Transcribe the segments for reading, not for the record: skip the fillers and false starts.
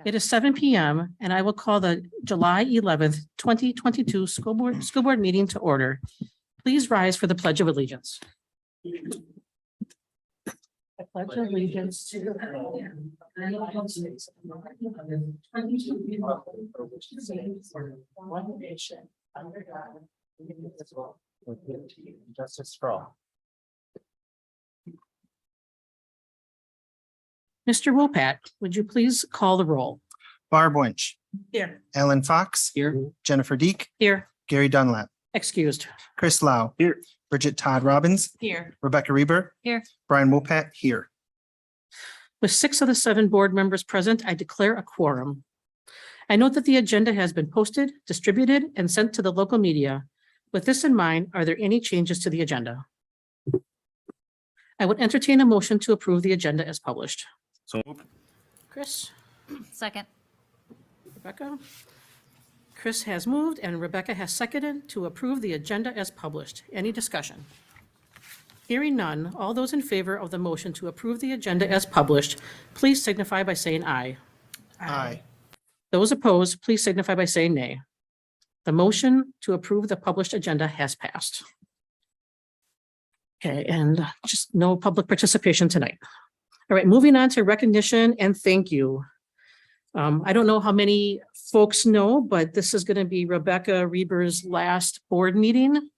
It is 7 p.m. and I will call the July 11th, 2022 school board meeting to order. Please rise for the Pledge of Allegiance. I pledge allegiance to the flag of the United States of America, and to the republic for which it stands, one nation, under God, indivisible, with liberty and justice for all. Mr. Wopat, would you please call the roll? Barb Winch, Here. Ellen Fox, Here. Jennifer Deek, Here. Gary Dunlap, Excused. Chris Lau. Here. Bridget Todd Robbins, Here. Rebecca Reber. Here. Brian Wopat here. With 6 of the 7 board members present, I declare a quorum. I note that the agenda has been posted, distributed, and sent to the local media. With this in mind, are there any changes to the agenda? I would entertain a motion to approve the agenda as published. So moved. Chris, Second. Rebecca. Chris has moved and Rebecca has seconded to approve the agenda as published. Any discussion? Hearing none, all those in favor of the motion to approve the agenda as published, please signify by saying aye. Aye. Those opposed, please signify by saying nay. The motion to approve the published agenda has passed. Okay, and just no public participation tonight. All right, moving on to recognition and thank you. I don't know how many folks know, but this is going to be Rebecca Reber's last board meeting.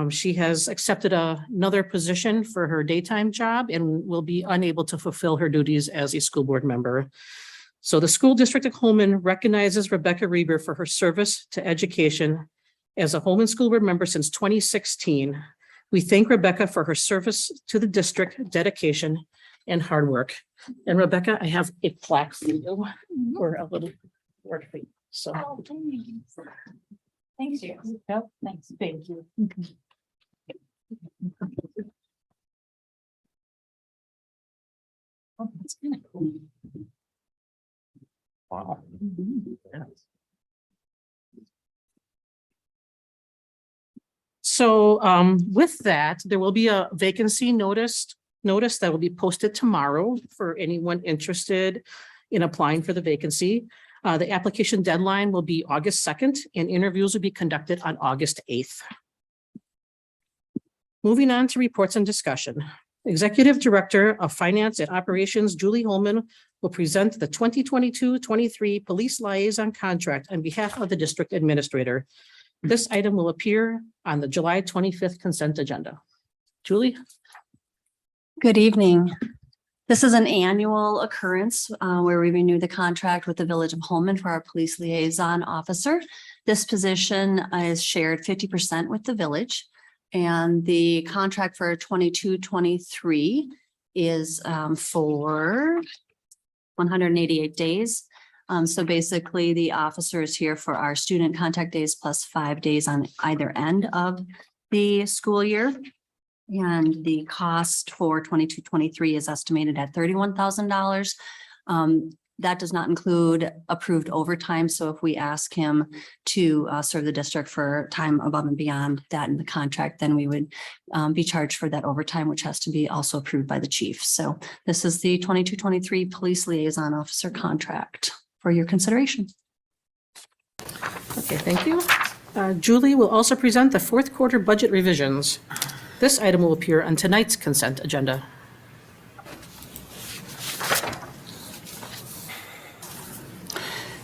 She has accepted another position for her daytime job and will be unable to fulfill her duties as a school board member. So the school district of Holmen recognizes Rebecca Reber for her service to education as a Holmen school board member since 2016. We thank Rebecca for her service to the district, dedication, and hard work. And Rebecca, I have a plaque for you or a little word for you. So. Oh, thanks. You. Yep, thanks. Thank you. Oh, that's kind of cool. Wow. So with that, there will be a vacancy notice that will be posted tomorrow for anyone interested in applying for the vacancy. The application deadline will be August 2nd and interviews will be conducted on August 8th. Moving on to reports and discussion. Executive Director of Finance and Operations, Julie Holmen, will present the 2022-23 Police Liaison Contract on behalf of the District Administrator. This item will appear on the July 25th consent agenda. Julie? Good evening. This is an annual occurrence where we renew the contract with the Village of Holmen for our police liaison officer. This position is shared 50% with the village. And the contract for 22-23 is for 188 days. So basically the officer is here for our student contact days plus 5 days on either end of the school year. And the cost for 22-23 is estimated at $31,000. That does not include approved overtime. So if we ask him to serve the district for time above and beyond that in the contract, then we would be charged for that overtime, which has to be also approved by the chief. So this is the 22-23 police liaison officer contract for your consideration. Okay, thank you. Julie will also present the fourth quarter budget revisions. This item will appear on tonight's consent agenda.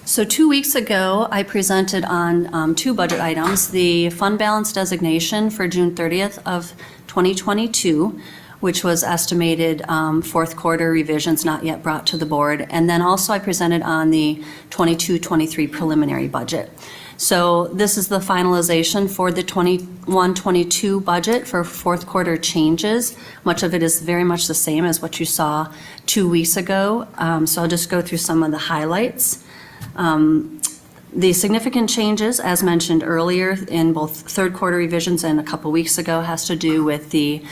So 2 weeks ago, I presented on 2 budget items, the fund balance designation for June 30th of 2022, which was estimated fourth quarter revisions not yet brought to the board. And then also I presented on the 22-23 preliminary budget. So this is the finalization for the 21-22 budget for fourth quarter changes. Much of it is very much the same as what you saw 2 weeks ago. So I'll just go through some of the highlights. The significant changes, as mentioned earlier in both third quarter revisions and a couple weeks ago, has to do with the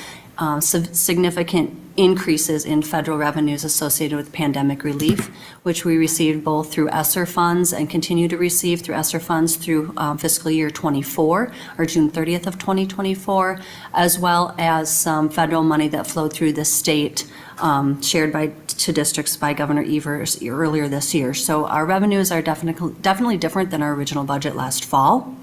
significant increases in federal revenues associated with pandemic relief, which we received both through ESSER funds and continue to receive through ESSER funds through fiscal year 24 or June 30th of 2024, as well as some federal money that flowed through the state shared by to districts by Governor Evers earlier this year. So our revenues are definitely different than our original budget last fall.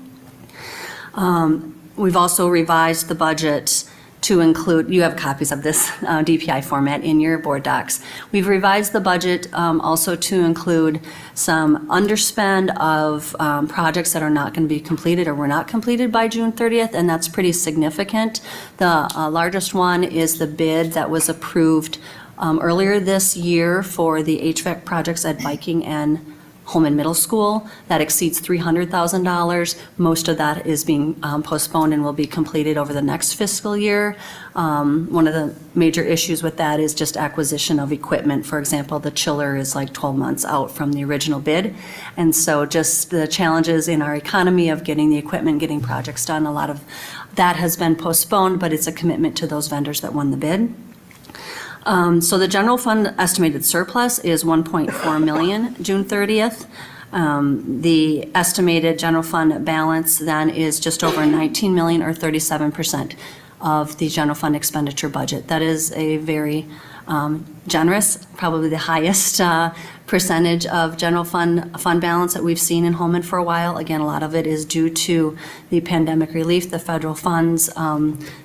We've also revised the budget to include, you have copies of this DPI format in your board docs. We've revised the budget also to include some underspend of projects that are not going to be completed or were not completed by June 30th, and that's pretty significant. The largest one is the bid that was approved earlier this year for the HVAC projects at Viking and Holmen Middle School. That exceeds $300,000. Most of that is being postponed and will be completed over the next fiscal year. One of the major issues with that is just acquisition of equipment. For example, the chiller is like 12 months out from the original bid. And so just the challenges in our economy of getting the equipment, getting projects done, a lot of that has been postponed, but it's a commitment to those vendors that won the bid. So the general fund estimated surplus is 1.4 million June 30th. The estimated general fund balance then is just over 19 million, or 37% of the general fund expenditure budget. That is a very generous, probably the highest percentage of general fund balance that we've seen in Holmen for a while. Again, a lot of it is due to the pandemic relief, the federal funds,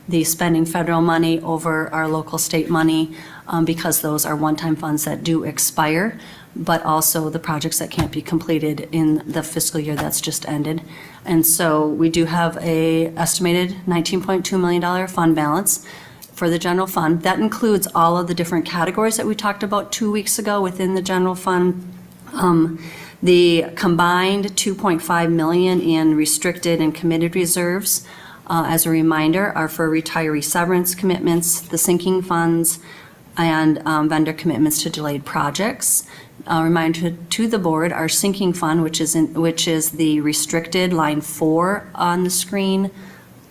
the spending federal money over our local state money, because those are one-time funds that do expire, but also the projects that can't be completed in the fiscal year that's just ended. And so we do have a estimated $19.2 million fund balance for the general fund. That includes all of the different categories that we talked about 2 weeks ago within the general fund. The combined $2.5 million in restricted and committed reserves, as a reminder, are for retiree severance commitments, the sinking funds, and vendor commitments to delayed projects. Reminder to the board, our sinking fund, which is the restricted line 4 on the screen,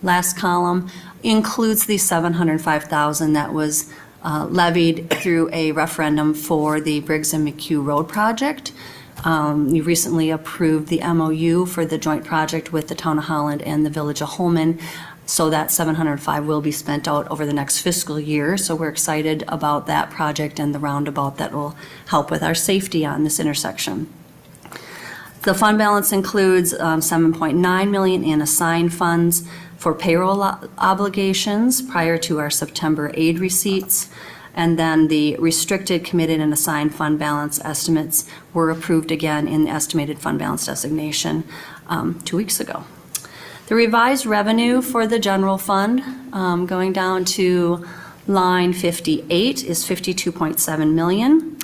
last column, includes the $705,000 that was levied through a referendum for the Briggs and McHugh Road project. You recently approved the MOU for the joint project with the Town of Holland and the Village of Holmen. So that $705,000 will be spent out over the next fiscal year. So we're excited about that project and the roundabout that will help with our safety on this intersection. The fund balance includes $7.9 million in assigned funds for payroll obligations prior to our September aid receipts. And then the restricted, committed, and assigned fund balance estimates were approved again in the estimated fund balance designation 2 weeks ago. The revised revenue for the general fund, going down to line 58, is $52.7 million.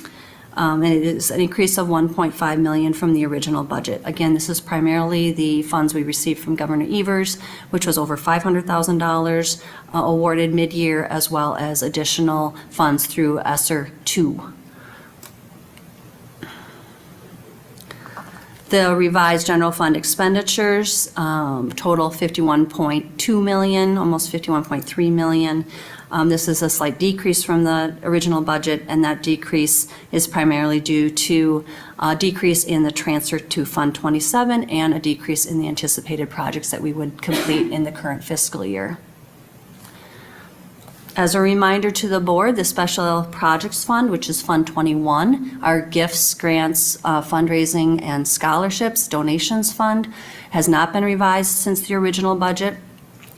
And it is an increase of $1.5 million from the original budget. Again, this is primarily the funds we received from Governor Evers, which was over $500,000 awarded mid-year, as well as additional funds through ESSER 2. The revised general fund expenditures total $51.2 million, almost $51.3 million. This is a slight decrease from the original budget, and that decrease is primarily due to a decrease in the transfer to Fund 27 and a decrease in the anticipated projects that we would complete in the current fiscal year. As a reminder to the board, the Special Projects Fund, which is Fund 21, our gifts, grants, fundraising, and scholarships donations fund, has not been revised since the original budget.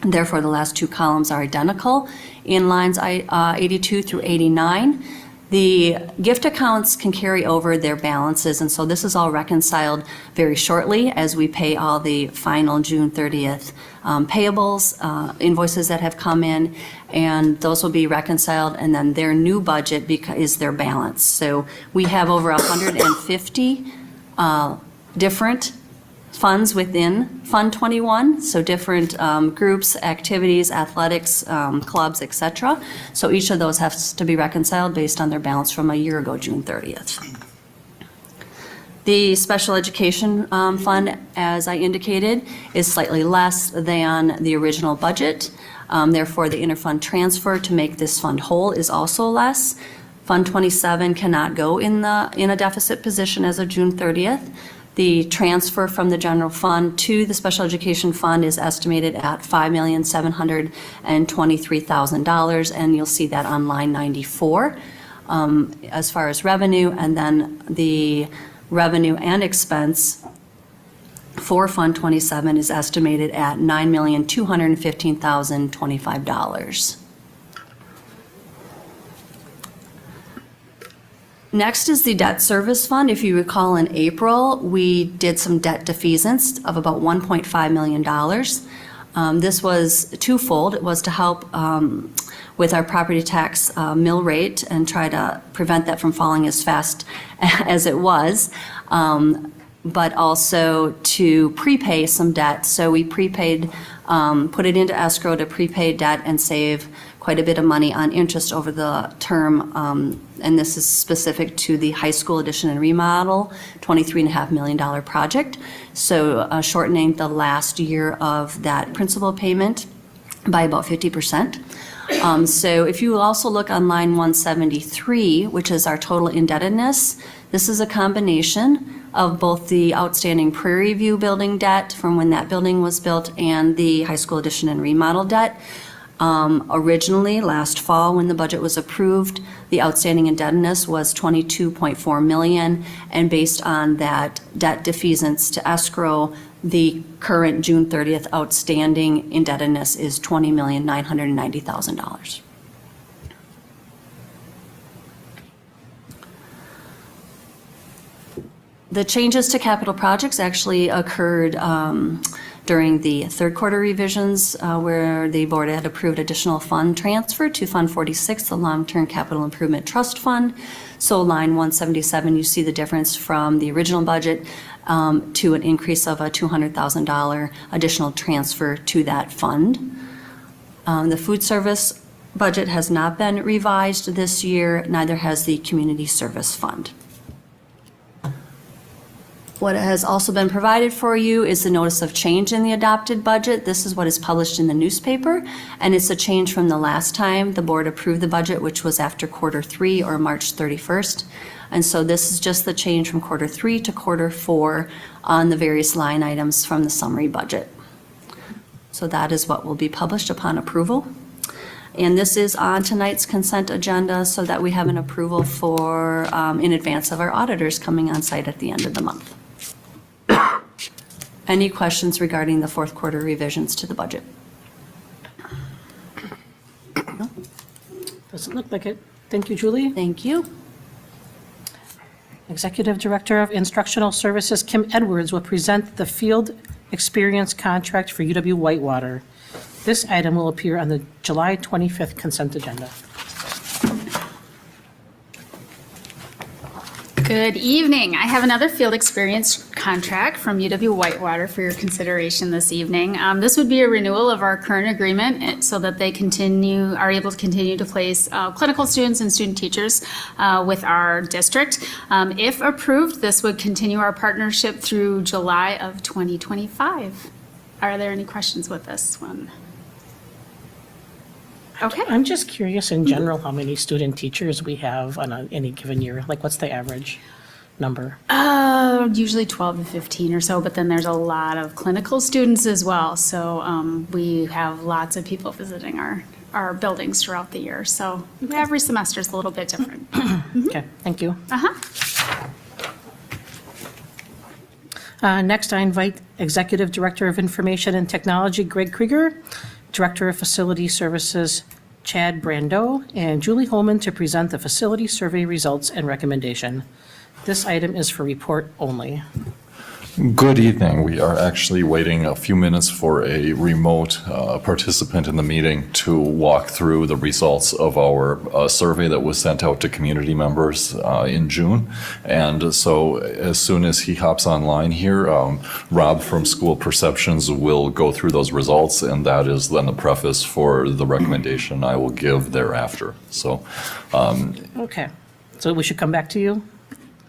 Therefore, the last two columns are identical in lines 82 through 89. The gift accounts can carry over their balances, and so this is all reconciled very shortly as we pay all the final June 30th payables, invoices that have come in, and those will be reconciled, and then their new budget is their balance. So we have over 150 different funds within Fund 21, so different groups, activities, athletics, clubs, etc. So each of those has to be reconciled based on their balance from a year ago, June 30th. The Special Education Fund, as I indicated, is slightly less than the original budget. Therefore, the interfund transfer to make this fund whole is also less. Fund 27 cannot go in a deficit position as of June 30th. The transfer from the general fund to the Special Education Fund is estimated at $5,723,000, and you'll see that on line 94. as far as revenue, and then the revenue and expense for Fund 27 is estimated at $9,215,025. Next is the debt service fund. If you recall, in April, we did some debt defeasance of about $1.5 million. This was twofold. It was to help with our property tax mill rate and try to prevent that from falling as fast as it was, but also to prepay some debt. So we prepaid, put it into escrow to prepay debt and save quite a bit of money on interest over the term. And this is specific to the high school addition and remodel, $23.5 million project. So shortening the last year of that principal payment by about 50%. So if you also look on line 173, which is our total indebtedness, this is a combination of both the outstanding Prairie View building debt from when that building was built and the high school addition and remodel debt. Originally, last fall, when the budget was approved, the outstanding indebtedness was $22.4 million, and based on that debt defeasance to escrow, the current June 30th outstanding indebtedness is $20,990,000. The changes to capital projects actually occurred during the third quarter revisions, where the board had approved additional fund transfer to Fund 46, the Long-Term Capital Improvement Trust Fund. So line 177, you see the difference from the original budget to an increase of a $200,000 additional transfer to that fund. The food service budget has not been revised this year, neither has the community service fund. What has also been provided for you is the notice of change in the adopted budget. This is what is published in the newspaper, and it's a change from the last time the board approved the budget, which was after quarter 3 or March 31st. And so this is just the change from quarter 3 to quarter 4 on the various line items from the summary budget. So that is what will be published upon approval. And this is on tonight's consent agenda so that we have an approval for in advance of our auditors coming on site at the end of the month. Any questions regarding the fourth quarter revisions to the budget? No? Doesn't look like it. Thank you, Julie. Thank you. Executive Director of Instructional Services, Kim Edwards, will present the field experience contract for UW Whitewater. This item will appear on the July 25th consent agenda. Good evening. I have another field experience contract from UW Whitewater for your consideration this evening. This would be a renewal of our current agreement so that they are able to continue to place clinical students and student teachers with our district. If approved, this would continue our partnership through July of 2025. Are there any questions with this one? Okay. I'm just curious in general how many student teachers we have on any given year. Like, what's the average number? Usually 12 to 15 or so, but then there's a lot of clinical students as well. So we have lots of people visiting our buildings throughout the year. So every semester is a little bit different. Okay, thank you. Uh-huh. Next, I invite Executive Director of Information and Technology, Greg Krieger, Director of Facility Services, Chad Brando, and Julie Holmen to present the facility survey results and recommendation. This item is for report only. Good evening. We are actually waiting a few minutes for a remote participant in the meeting to walk through the results of our survey that was sent out to community members in June. And so as soon as he hops online here, Rob from School Perceptions will go through those results, and that is then the preface for the recommendation I will give thereafter. So Okay, so we should come back to you?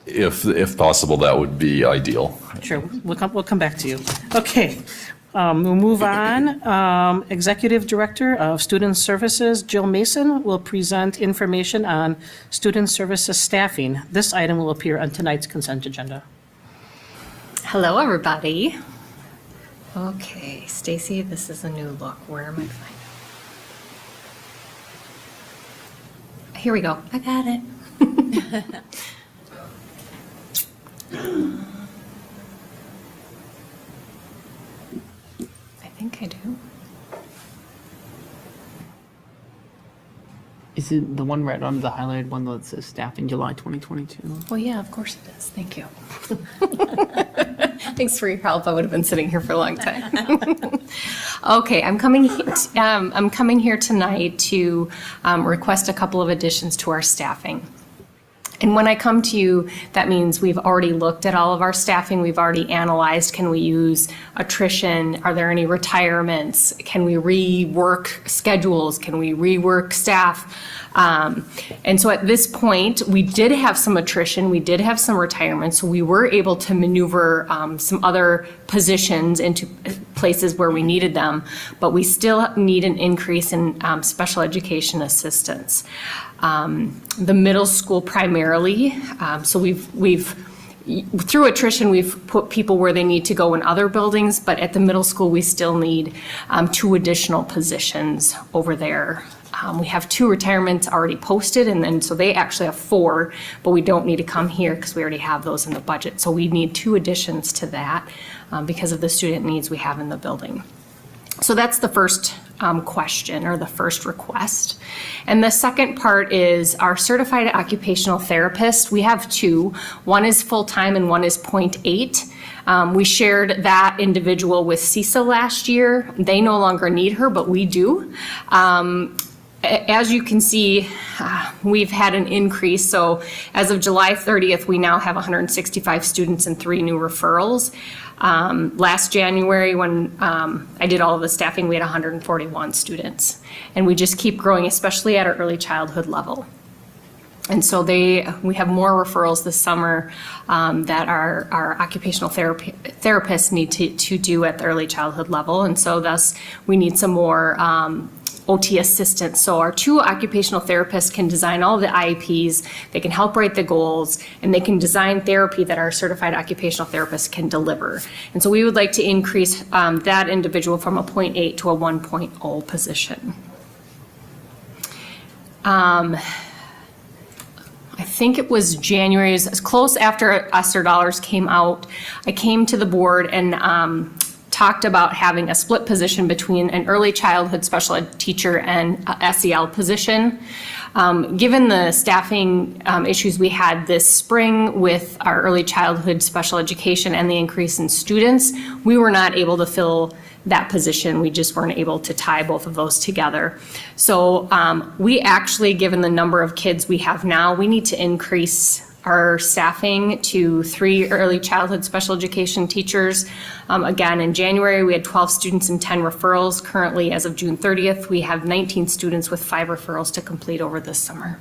if possible, that would be ideal. Sure, we'll come back to you. Okay, we'll move on. Executive Director of Student Services, Jill Mason, will present information on student services staffing. This item will appear on tonight's consent agenda. Hello, everybody. Okay, Stacy, this is a new look. Where am I finding? Here we go. I got it. I think I do. Is it the one right under the highlighted one that says staff in July 2022? Well, yeah, of course it is. Thank you. Thanks for your help. I would have been sitting here for a long time. Okay, I'm coming here tonight to request a couple of additions to our staffing. And when I come to you, that means we've already looked at all of our staffing. We've already analyzed, can we use attrition? Are there any retirements? Can we rework schedules? Can we rework staff? And so at this point, we did have some attrition, we did have some retirements, so we were able to maneuver some other positions into places where we needed them, but we still need an increase in special education assistants. The middle school primarily, so we've through attrition, we've put people where they need to go in other buildings, but at the middle school, we still need 2 additional positions over there. We have 2 retirements already posted, and then so they actually have 4, but we don't need to come here because we already have those in the budget. So we need 2 additions to that because of the student needs we have in the building. So that's the first question or the first request. And the second part is our certified occupational therapist. We have 2. One is full-time and one is 0.8. We shared that individual with CISA last year. They no longer need her, but we do. As you can see, we've had an increase. So as of July 30th, we now have 165 students and 3 new referrals. Last January, when I did all of the staffing, we had 141 students. And we just keep growing, especially at our early childhood level. And so we have more referrals this summer that our occupational therapists need to do at the early childhood level. And so thus, we need some more OT assistants. So our 2 occupational therapists can design all the IEPs, they can help write the goals, and they can design therapy that our certified occupational therapists can deliver. And so we would like to increase that individual from a 0.8 to a 1.0 position. I think it was January, as close after ESSER dollars came out, I came to the board and talked about having a split position between an early childhood special ed teacher and a SEL position. Given the staffing issues we had this spring with our early childhood special education and the increase in students, we were not able to fill that position. We just weren't able to tie both of those together. So we actually, given the number of kids we have now, we need to increase our staffing to 3 early childhood special education teachers. Again, in January, we had 12 students and 10 referrals. Currently, as of June 30th, we have 19 students with 5 referrals to complete over this summer.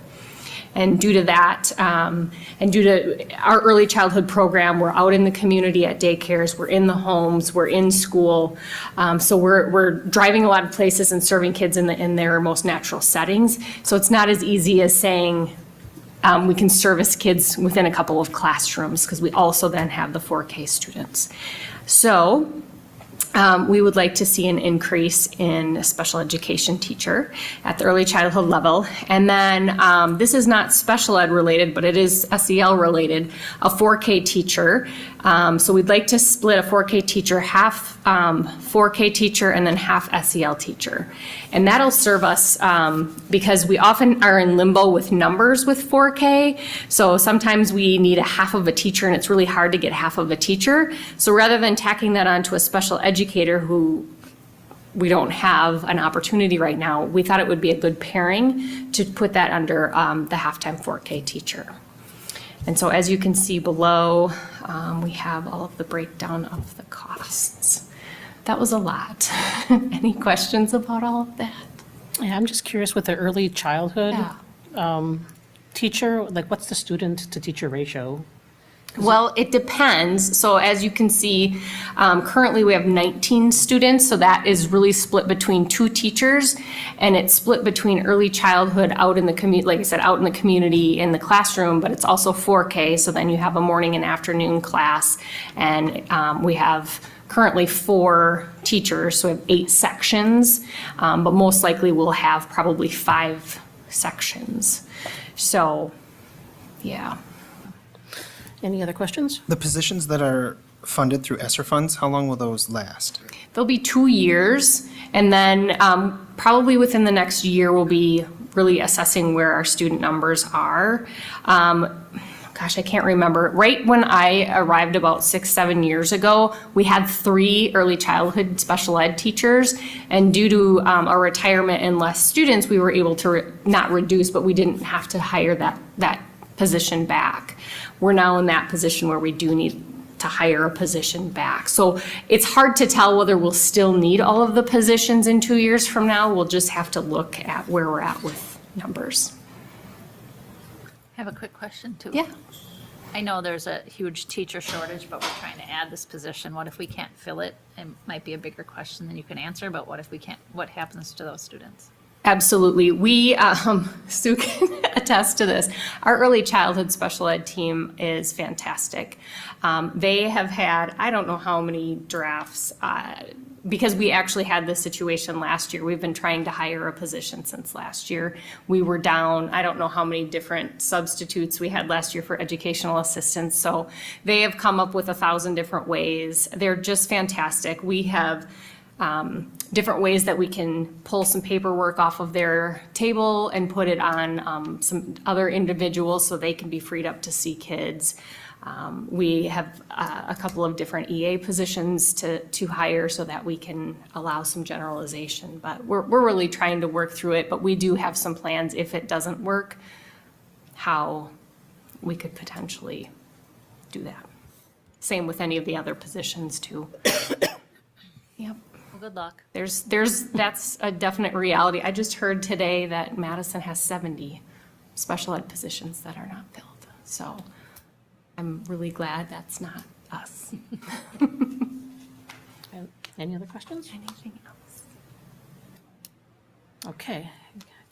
And due to that, and due to our early childhood program, we're out in the community at daycares, we're in the homes, we're in school. So we're driving a lot of places and serving kids in their most natural settings. So it's not as easy as saying, we can service kids within a couple of classrooms because we also then have the 4K students. So we would like to see an increase in a special education teacher at the early childhood level. And then this is not special ed related, but it is SEL related, a 4K teacher. So we'd like to split a 4K teacher, half 4K teacher and then half SEL teacher. And that'll serve us because we often are in limbo with numbers with 4K. So sometimes we need a half of a teacher and it's really hard to get half of a teacher. So rather than tacking that onto a special educator who we don't have an opportunity right now, we thought it would be a good pairing to put that under the half-time 4K teacher. And so as you can see below, we have all of the breakdown of the costs. That was a lot. Any questions about all of that? Yeah, I'm just curious with the early childhood teacher, like what's the student to teacher ratio? Well, it depends. So as you can see, currently we have 19 students, so that is really split between 2 teachers, and it's split between early childhood out in the community, like I said, out in the community in the classroom, but it's also 4K, so then you have a morning and afternoon class, and we have currently 4 teachers, so we have 8 sections, but most likely we'll have probably 5 sections. So Yeah. Any other questions? The positions that are funded through ESSER funds, how long will those last? They'll be 2 years, and then probably within the next year, we'll be really assessing where our student numbers are. Gosh, I can't remember. Right when I arrived about 6-7 years ago, we had 3 early childhood special ed teachers, and due to our retirement and less students, we were able to not reduce, but we didn't have to hire that position back. We're now in that position where we do need to hire a position back. So it's hard to tell whether we'll still need all of the positions in 2 years from now. We'll just have to look at where we're at with numbers. I have a quick question too. Yeah. I know there's a huge teacher shortage, but we're trying to add this position. What if we can't fill it? It might be a bigger question than you can answer, but what if we can't, what happens to those students? Absolutely. We, Sue can attest to this. Our early childhood special ed team is fantastic. They have had, I don't know how many drafts, because we actually had this situation last year. We've been trying to hire a position since last year. We were down, I don't know how many different substitutes we had last year for educational assistants. So they have come up with 1,000 different ways. They're just fantastic. We have different ways that we can pull some paperwork off of their table and put it on some other individuals so they can be freed up to see kids. We have a couple of different EA positions to hire so that we can allow some generalization. But we're really trying to work through it, but we do have some plans if it doesn't work, how we could potentially do that. Same with any of the other positions too. Yep. Well, good luck. That's a definite reality. I just heard today that Madison has 70 special ed positions that are not filled. So I'm really glad that's not us. Any other questions? Anything else? Okay.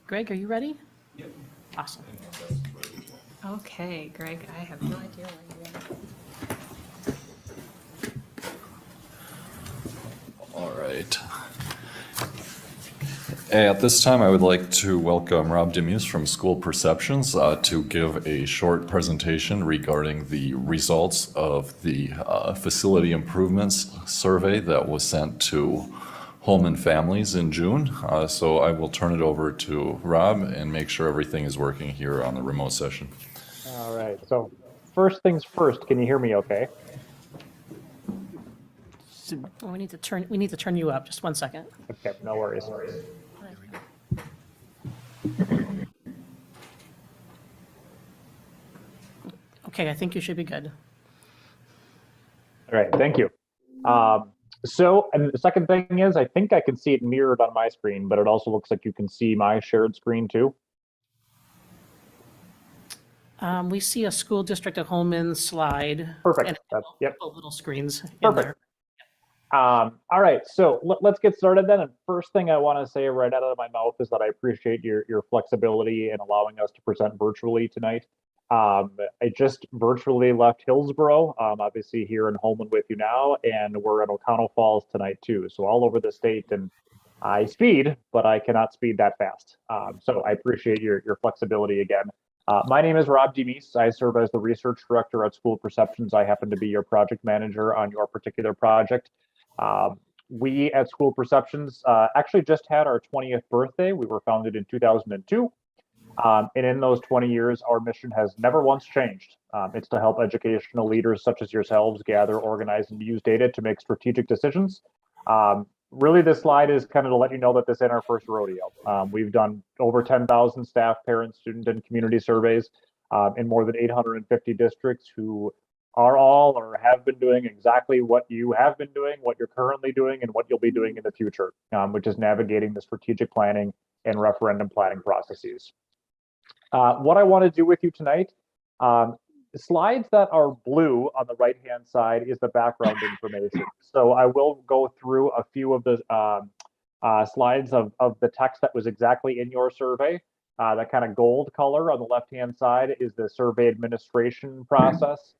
Greg, are you ready? Yep. Awesome. Okay, Greg, I have no idea where you are. All right. At this time, I would like to welcome Rob Demuse from School Perceptions to give a short presentation regarding the results of the facility improvements survey that was sent to Holmen families in June. So I will turn it over to Rob and make sure everything is working here on the remote session. All right, so first things first, can you hear me okay? Well, we need to turn you up. Just one second. Okay, no worries. Okay, I think you should be good. All right, thank you. And the second thing is, I think I can see it mirrored on my screen, but it also looks like you can see my shared screen too. We see a school district of Holmen slide. Perfect. And Yep. a couple little screens in Perfect. there. All right, so let's get started then. And first thing I want to say right out of my mouth is that I appreciate your flexibility in allowing us to present virtually tonight. I just virtually left Hillsborough, obviously here in Holmen with you now, and we're in O'Connell Falls tonight too. So all over the state, and I speed, but I cannot speed that fast. So I appreciate your flexibility again. My name is Rob Demuse. I serve as the research director at School Perceptions. I happen to be your project manager on your particular project. We at School Perceptions actually just had our 20th birthday. We were founded in 2002. And in those 20 years, our mission has never once changed. It's to help educational leaders such as yourselves gather, organize, and use data to make strategic decisions. Really, this slide is kind of to let you know that this ain't our first rodeo. We've done over 10,000 staff, parents, student, and community surveys in more than 850 districts who are all or have been doing exactly what you have been doing, what you're currently doing, and what you'll be doing in the future, which is navigating the strategic planning and referendum planning processes. What I want to do with you tonight, slides that are blue on the right-hand side is the background information. So I will go through a few of the slides of the text that was exactly in your survey. That kind of gold color on the left-hand side is the survey administration process.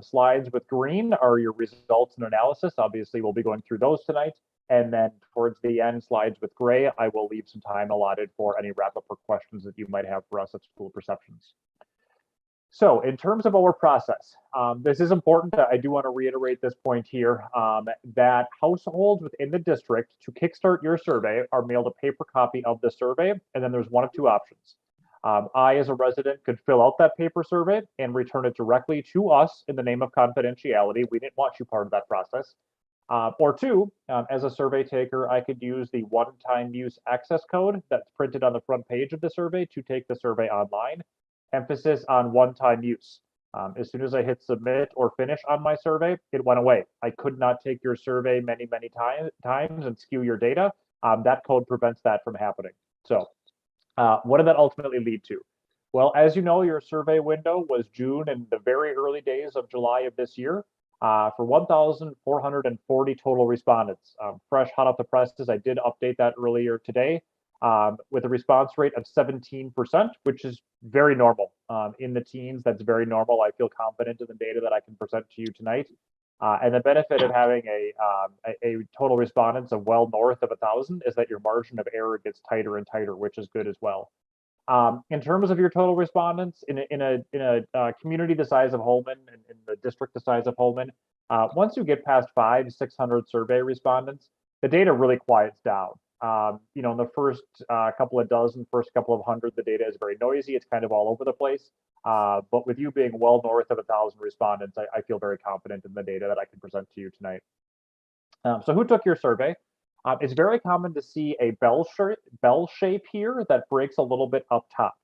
Slides with green are your results and analysis. Obviously, we'll be going through those tonight. And then towards the end, slides with gray, I will leave some time allotted for any wrap-up or questions that you might have for us at School Perceptions. So in terms of our process, this is important. I do want to reiterate this point here, that households within the district to kickstart your survey are mailed a paper copy of the survey, and then there's one of two options. I, as a resident, could fill out that paper survey and return it directly to us in the name of confidentiality. We didn't want you part of that process. Or two, as a survey taker, I could use the one-time use access code that's printed on the front page of the survey to take the survey online. Emphasis on one-time use. As soon as I hit submit or finish on my survey, it went away. I could not take your survey many times and skew your data. That code prevents that from happening. So what did that ultimately lead to? Well, as you know, your survey window was June and the very early days of July of this year for 1,440 total respondents. Fresh, hot off the presses, I did update that earlier today. With a response rate of 17%, which is very normal. In the teens, that's very normal. I feel confident in the data that I can present to you tonight. And the benefit of having a total respondents of well north of 1,000 is that your margin of error gets tighter and tighter, which is good as well. In terms of your total respondents, in a community the size of Holmen, in the district the size of Holmen, once you get past 500-600 survey respondents, the data really quiets down. In the first couple of dozen, first couple of hundred, the data is very noisy. It's kind of all over the place. But with you being well north of 1,000 respondents, I feel very confident in the data that I can present to you tonight. So who took your survey? It's very common to see a bell shape here that breaks a little bit up top.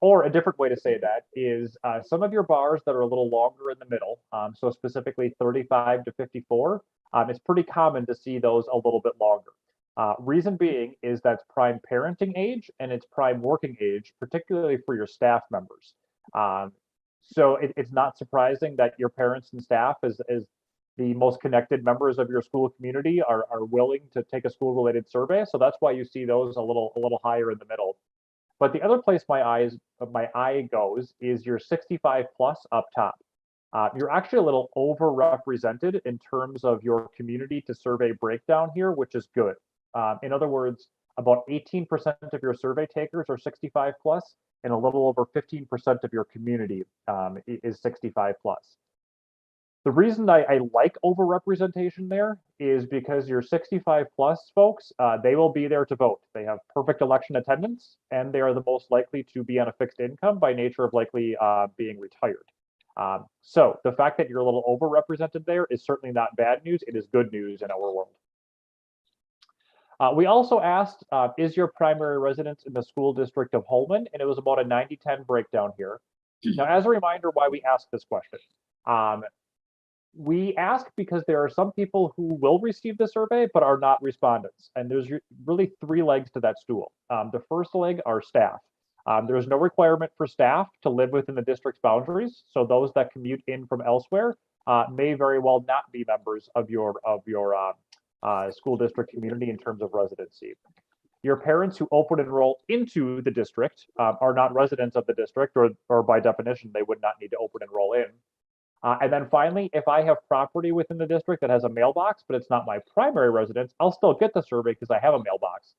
Or a different way to say that is some of your bars that are a little longer in the middle, so specifically 35 to 54, it's pretty common to see those a little bit longer. Reason being is that's prime parenting age and it's prime working age, particularly for your staff members. So it's not surprising that your parents and staff, as the most connected members of your school community, are willing to take a school-related survey. So that's why you see those a little higher in the middle. But the other place my eye goes is your 65 plus up top. You're actually a little overrepresented in terms of your community to survey breakdown here, which is good. In other words, about 18% of your survey takers are 65 plus, and a little over 15% of your community is 65 plus. The reason I like overrepresentation there is because your 65 plus folks, they will be there to vote. They have perfect election attendance, and they are the most likely to be on a fixed income by nature of likely being retired. So the fact that you're a little overrepresented there is certainly not bad news. It is good news in our world. We also asked, is your primary residence in the school district of Holmen? And it was about a 90-10 breakdown here. Now, as a reminder why we asked this question, we ask because there are some people who will receive the survey but are not respondents. And there's really three legs to that stool. The first leg are staff. There's no requirement for staff to live within the district's boundaries. So those that commute in from elsewhere may very well not be members of your school district community in terms of residency. Your parents who open enroll into the district are not residents of the district, or by definition, they would not need to open enroll in. And then finally, if I have property within the district that has a mailbox, but it's not my primary residence, I'll still get the survey because I have a mailbox.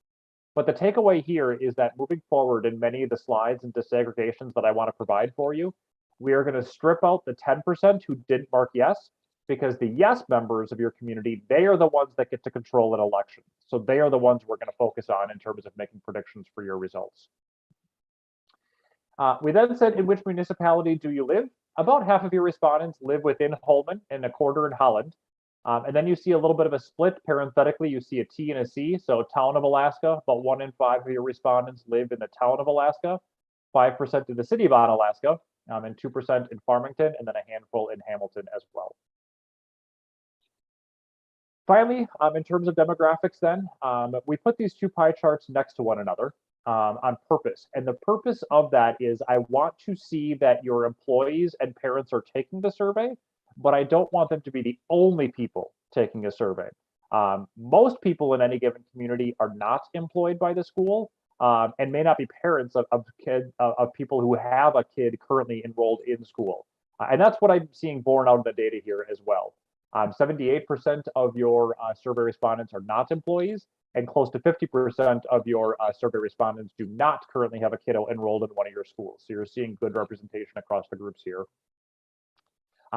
But the takeaway here is that moving forward in many of the slides and disaggregations that I want to provide for you, we are going to strip out the 10% who didn't mark yes, because the yes members of your community, they are the ones that get to control an election. So they are the ones we're going to focus on in terms of making predictions for your results. We then said, in which municipality do you live? About half of your respondents live within Holmen and a quarter in Holland. And then you see a little bit of a split. Parenthetically, you see a T and a C. So town of Alaska, about 1 in 5 of your respondents live in the town of Alaska, 5% in the city of Alaska, and 2% in Farmington, and then a handful in Hamilton as well. Finally, in terms of demographics then, we put these two pie charts next to one another on purpose. And the purpose of that is I want to see that your employees and parents are taking the survey, but I don't want them to be the only people taking a survey. Most people in any given community are not employed by the school and may not be parents of people who have a kid currently enrolled in school. And that's what I'm seeing borne out of the data here as well. 78% of your survey respondents are not employees, and close to 50% of your survey respondents do not currently have a kiddo enrolled in one of your schools. So you're seeing good representation across the groups here.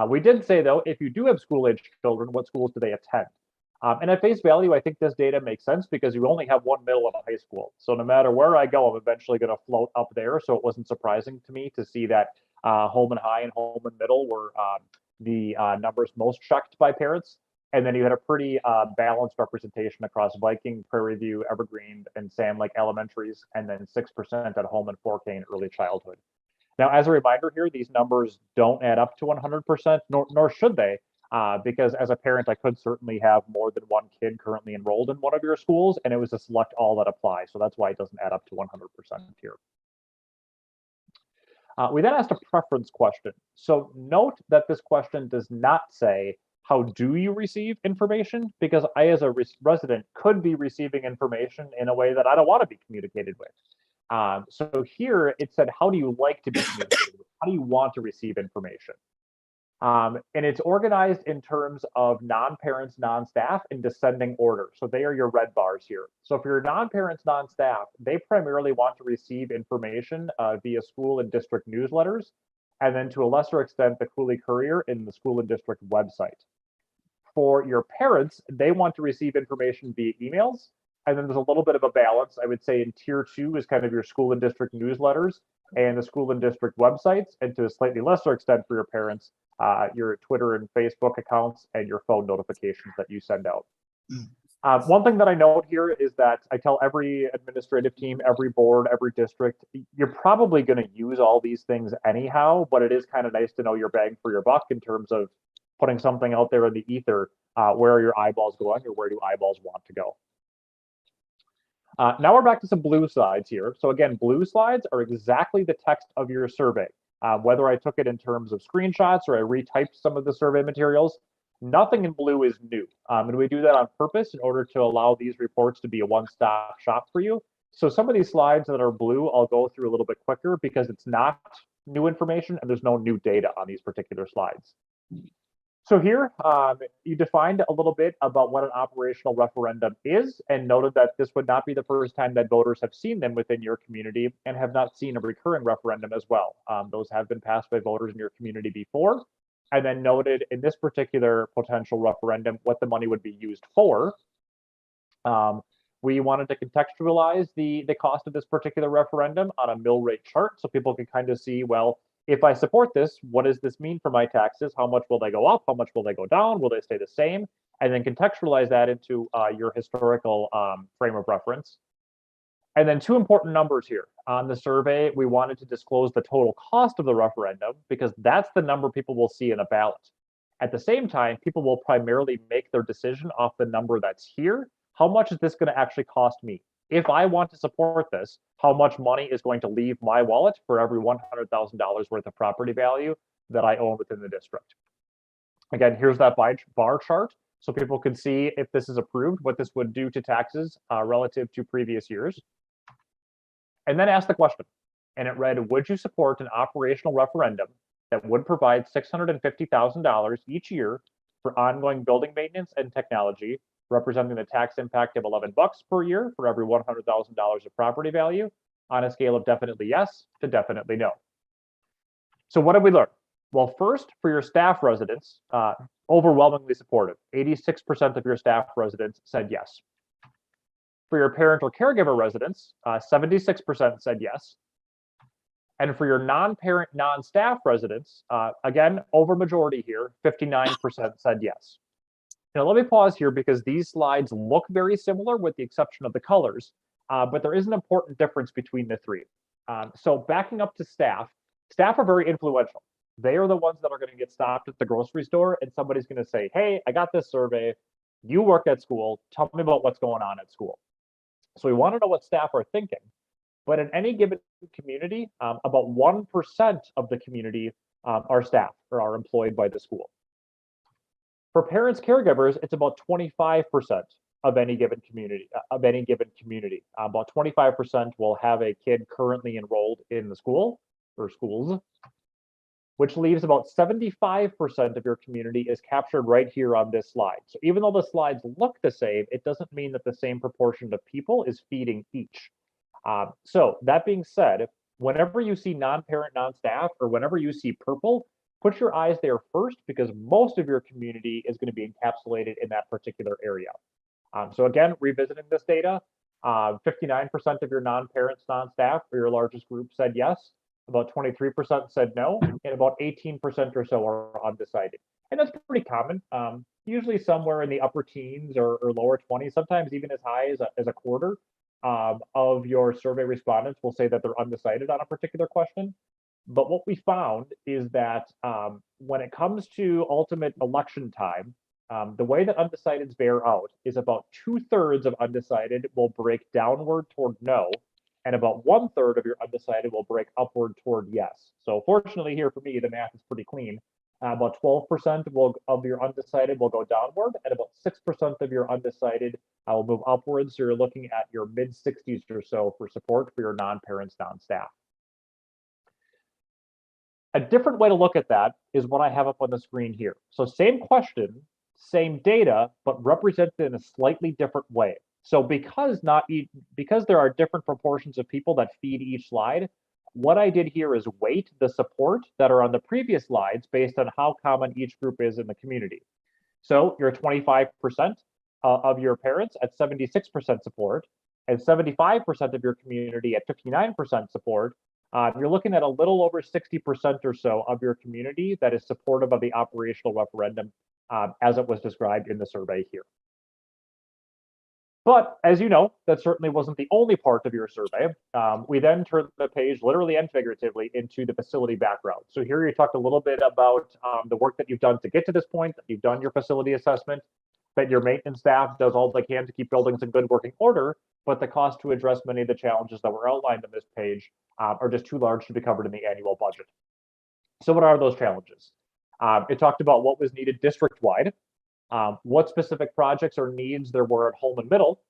We did say, though, if you do have school-aged children, what schools do they attend? And at face value, I think this data makes sense because you only have one middle and a high school. So no matter where I go, I'm eventually going to float up there. So it wasn't surprising to me to see that Holmen High and Holmen Middle were the numbers most checked by parents. And then you had a pretty balanced representation across Viking, Prairie View, Evergreen, and Sam Lake elementaries, and then 6% at home and 4K in early childhood. Now, as a reminder here, these numbers don't add up to 100%, nor should they, because as a parent, I could certainly have more than one kid currently enrolled in one of your schools, and it was a select all that apply. So that's why it doesn't add up to 100% here. We then asked a preference question. So note that this question does not say, how do you receive information? Because I, as a resident, could be receiving information in a way that I don't want to be communicated with. So here it said, how do you like to be communicated with? How do you want to receive information? And it's organized in terms of non-parents, non-staff in descending order. So they are your red bars here. So for your non-parents, non-staff, they primarily want to receive information via school and district newsletters, and then to a lesser extent, the Cooley Courier in the school and district website. For your parents, they want to receive information via emails. And then there's a little bit of a balance. I would say in tier 2 is kind of your school and district newsletters and the school and district websites, and to a slightly lesser extent for your parents, your Twitter and Facebook accounts and your phone notifications that you send out. One thing that I note here is that I tell every administrative team, every board, every district, you're probably going to use all these things anyhow, but it is kind of nice to know your bang for your buck in terms of putting something out there in the ether. Where are your eyeballs going, or where do eyeballs want to go? Now we're back to some blue slides here. So again, blue slides are exactly the text of your survey. Whether I took it in terms of screenshots or I retyped some of the survey materials, nothing in blue is new. And we do that on purpose in order to allow these reports to be a one-stop shop for you. So some of these slides that are blue, I'll go through a little bit quicker because it's not new information and there's no new data on these particular slides. So here, you defined a little bit about what an operational referendum is and noted that this would not be the first time that voters have seen them within your community and have not seen a recurring referendum as well. Those have been passed by voters in your community before, and then noted in this particular potential referendum what the money would be used for. We wanted to contextualize the cost of this particular referendum on a mill rate chart so people can kind of see, well, if I support this, what does this mean for my taxes? How much will they go up? How much will they go down? Will they stay the same? And then contextualize that into your historical frame of reference. And then two important numbers here. On the survey, we wanted to disclose the total cost of the referendum because that's the number people will see in a ballot. At the same time, people will primarily make their decision off the number that's here. How much is this going to actually cost me? If I want to support this, how much money is going to leave my wallet for every $100,000 worth of property value that I own within the district? Again, here's that bar chart so people can see if this is approved, what this would do to taxes relative to previous years. And then ask the question. And it read, would you support an operational referendum that would provide $650,000 each year for ongoing building maintenance and technology, representing the tax impact of $11 per year for every $100,000 of property value on a scale of definitely yes to definitely no? So what did we learn? Well, first, for your staff residents, overwhelmingly supportive. 86% of your staff residents said yes. For your parent or caregiver residents, 76% said yes. And for your non-parent, non-staff residents, again, over majority here, 59% said yes. Now, let me pause here because these slides look very similar with the exception of the colors, but there is an important difference between the three. So backing up to staff are very influential. They are the ones that are going to get stopped at the grocery store and somebody's going to say, hey, I got this survey. You work at school. Tell me about what's going on at school. So we want to know what staff are thinking. But in any given community, about 1% of the community are staff or are employed by the school. For parents, caregivers, it's about 25% of any given community. About 25% will have a kid currently enrolled in the school or schools. which leaves about 75% of your community is captured right here on this slide. So even though the slides look the same, it doesn't mean that the same proportion of people is feeding each. So that being said, whenever you see non-parent, non-staff, or whenever you see purple, put your eyes there first because most of your community is going to be encapsulated in that particular area. So again, revisiting this data, 59% of your non-parents, non-staff, or your largest group said yes, about 23% said no, and about 18% or so are undecided. And that's pretty common, usually somewhere in the upper teens or lower 20s, sometimes even as high as a quarter of your survey respondents will say that they're undecided on a particular question. But what we found is that when it comes to ultimate election time, the way that undecideds bear out is about 2/3 of undecided will break downward toward no, and about 1/3 of your undecided will break upward toward yes. So fortunately here for me, the math is pretty clean. About 12% of your undecided will go downward, and about 6% of your undecided will move upwards. So you're looking at your mid-60s or so for support for your non-parents, non-staff. A different way to look at that is what I have up on the screen here. So same question, same data, but represented in a slightly different way. So because there are different proportions of people that feed each slide, what I did here is weight the support that are on the previous slides based on how common each group is in the community. So you're 25% of your parents at 76% support, and 75% of your community at 59% support. You're looking at a little over 60% or so of your community that is supportive of the operational referendum as it was described in the survey here. But as you know, that certainly wasn't the only part of your survey. We then turned the page, literally and figuratively, into the facility background. So here you talked a little bit about the work that you've done to get to this point, that you've done your facility assessment, that your maintenance staff does all they can to keep buildings in good working order, but the cost to address many of the challenges that were outlined on this page are just too large to be covered in the annual budget. So what are those challenges? It talked about what was needed district-wide, what specific projects or needs there were at Holmen Middle,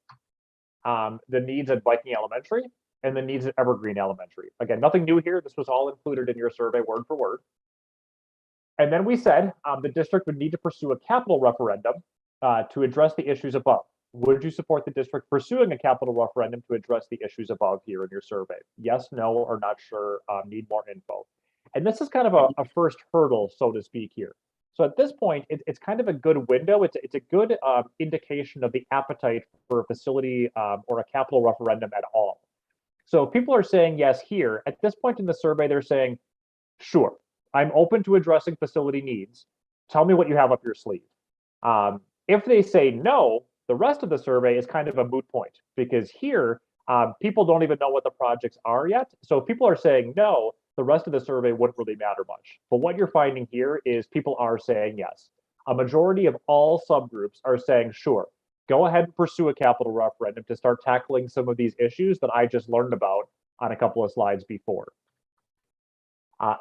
the needs at Viking Elementary, and the needs at Evergreen Elementary. Again, nothing new here. This was all included in your survey word for word. And then we said the district would need to pursue a capital referendum to address the issues above. Would you support the district pursuing a capital referendum to address the issues above here in your survey? Yes, no, or not sure, need more info. And this is kind of a first hurdle, so to speak, here. So at this point, it's kind of a good window. It's a good indication of the appetite for a facility or a capital referendum at all. So if people are saying yes here, at this point in the survey, they're saying, sure, I'm open to addressing facility needs. Tell me what you have up your sleeve. If they say no, the rest of the survey is kind of a moot point because here, people don't even know what the projects are yet. So if people are saying no, the rest of the survey wouldn't really matter much. But what you're finding here is people are saying yes. A majority of all subgroups are saying, sure, go ahead and pursue a capital referendum to start tackling some of these issues that I just learned about on a couple of slides before.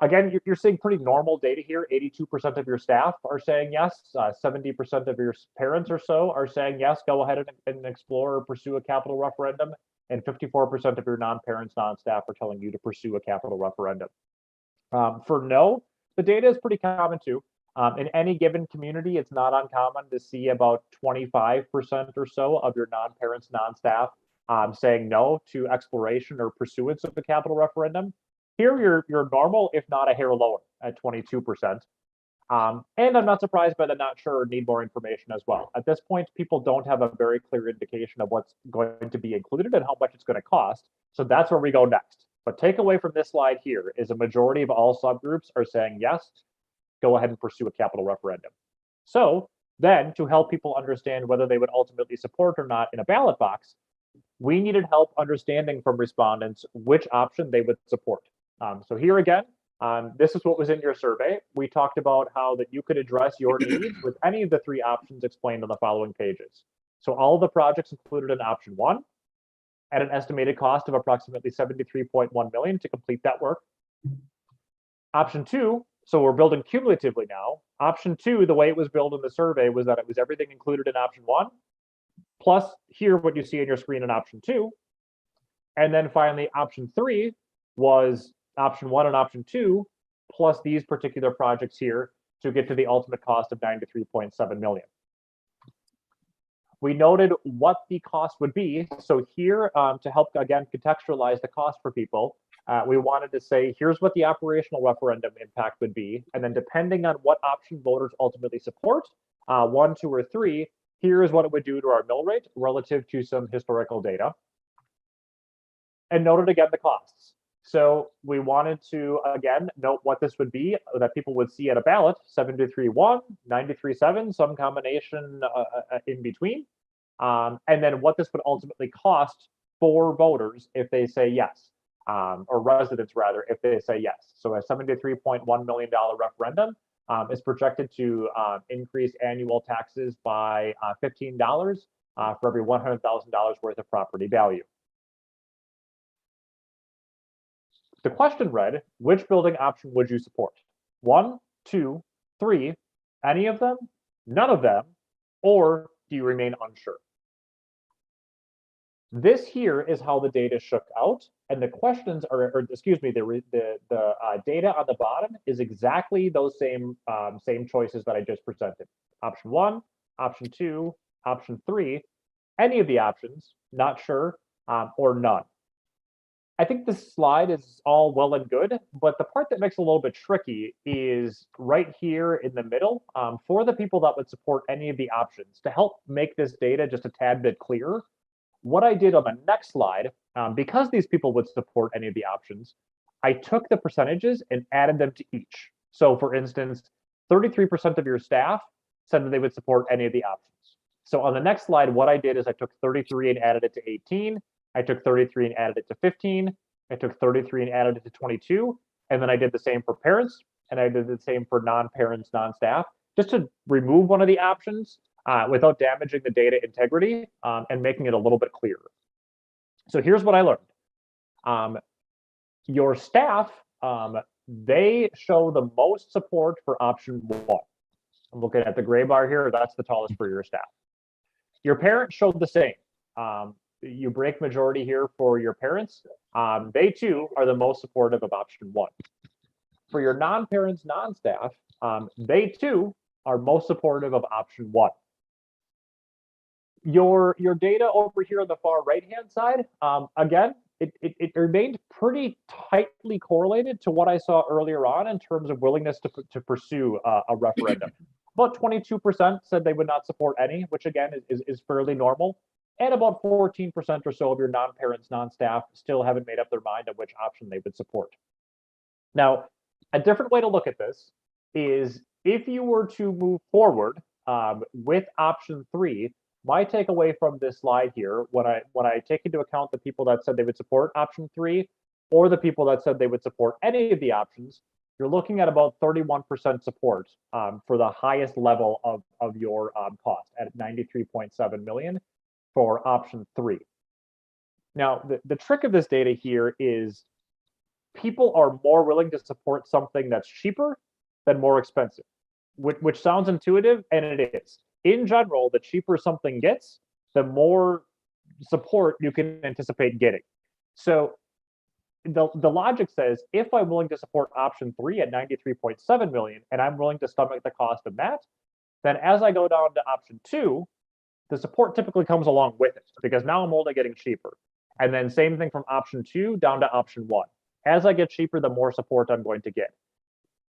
Again, you're seeing pretty normal data here. 82% of your staff are saying yes. 70% of your parents or so are saying yes, go ahead and explore or pursue a capital referendum. And 54% of your non-parents, non-staff are telling you to pursue a capital referendum. For no, the data is pretty common too. In any given community, it's not uncommon to see about 25% or so of your non-parents, non-staff saying no to exploration or pursuance of the capital referendum. Here, you're normal, if not a hair lower at 22%. And I'm not surprised by the not sure or need more information as well. At this point, people don't have a very clear indication of what's going to be included and how much it's going to cost. So that's where we go next. But take away from this slide here is a majority of all subgroups are saying yes, go ahead and pursue a capital referendum. So then to help people understand whether they would ultimately support or not in a ballot box, we needed help understanding from respondents which option they would support. So here again, this is what was in your survey. We talked about how that you could address your needs with any of the three options explained on the following pages. So all of the projects included in option 1 at an estimated cost of approximately $73.1 million to complete that work. Option 2, so we're building cumulatively now. Option 2, the way it was built in the survey was that it was everything included in option 1, plus here what you see on your screen in option 2. And then finally, option 3 was option 1 and option 2 plus these particular projects here to get to the ultimate cost of 93.7 million. We noted what the cost would be. So here, to help, again, contextualize the cost for people, we wanted to say, here's what the operational referendum impact would be. And then depending on what option voters ultimately support, 1, 2, or 3, here is what it would do to our mill rate relative to some historical data. And noted again the costs. So we wanted to, again, note what this would be that people would see at a ballot, 7231, 937, some combination in between. And then what this would ultimately cost for voters if they say yes, or residents rather, if they say yes. So a $73.1 million referendum is projected to increase annual taxes by $15 for every $100,000 worth of property value. The question read, which building option would you support? 1, 2, 3, any of them, none of them, or do you remain unsure? This here is how the data shook out, and the questions are, or excuse me, the data on the bottom is exactly those same choices that I just presented. Option 1, option 2, option 3, any of the options, not sure, or none. I think this slide is all well and good, but the part that makes it a little bit tricky is right here in the middle. For the people that would support any of the options, to help make this data just a tad bit clearer, what I did on the next slide, because these people would support any of the options, I took the percentages and added them to each. So for instance, 33% of your staff said that they would support any of the options. So on the next slide, what I did is I took 33 and added it to 18. I took 33 and added it to 15. I took 33 and added it to 22. And then I did the same for parents, and I did the same for non-parents, non-staff, just to remove one of the options without damaging the data integrity and making it a little bit clearer. So here's what I learned. Your staff, they show the most support for option 1. I'm looking at the gray bar here. That's the tallest for your staff. Your parents showed the same. You break majority here for your parents. They too are the most supportive of option 1. For your non-parents, non-staff, they too are most supportive of option 1. Your data over here on the far right-hand side, again, it remained pretty tightly correlated to what I saw earlier on in terms of willingness to pursue a referendum. About 22% said they would not support any, which again is fairly normal. And about 14% or so of your non-parents, non-staff still haven't made up their mind on which option they would support. Now, a different way to look at this is if you were to move forward with option 3, my takeaway from this slide here, when I take into account the people that said they would support option 3 or the people that said they would support any of the options, you're looking at about 31% support for the highest level of your cost at 93.7 million. For option 3. Now, the trick of this data here is people are more willing to support something that's cheaper than more expensive, which sounds intuitive, and it is. In general, the cheaper something gets, the more support you can anticipate getting. So the logic says, if I'm willing to support option 3 at 93.7 million, and I'm willing to stomach the cost of that, then as I go down to option 2, the support typically comes along with it because now I'm only getting cheaper. And then same thing from option 2 down to option 1. As I get cheaper, the more support I'm going to get.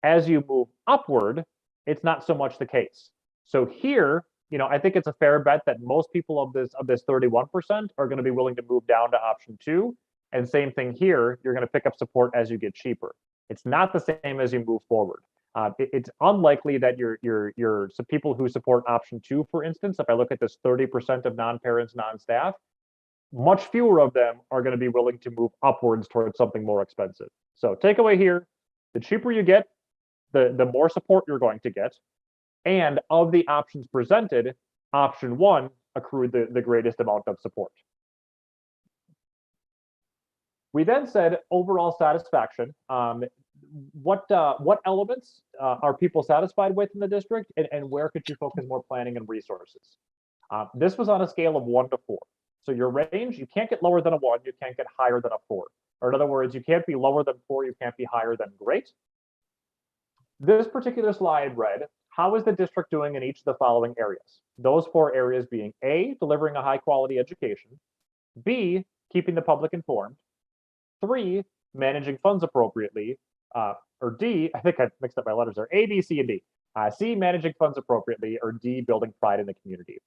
As you move upward, it's not so much the case. So here, I think it's a fair bet that most people of this 31% are going to be willing to move down to option 2. And same thing here, you're going to pick up support as you get cheaper. It's not the same as you move forward. It's unlikely that some people who support option 2, for instance, if I look at this 30% of non-parents, non-staff, much fewer of them are going to be willing to move upwards towards something more expensive. So takeaway here, the cheaper you get, the more support you're going to get. And of the options presented, option 1 accrued the greatest amount of support. We then said overall satisfaction. What elements are people satisfied with in the district, and where could you focus more planning and resources? This was on a scale of 1 to 4. So your range, you can't get lower than a 1, you can't get higher than a 4. Or in other words, you can't be lower than 4, you can't be higher than great. This particular slide read, how is the district doing in each of the following areas? Those 4 areas being A, delivering a high quality education, B, keeping the public informed, 3, managing funds appropriately, or D, I think I mixed up my letters there, A, B, C, and D. C, managing funds appropriately, or D, building pride in the community.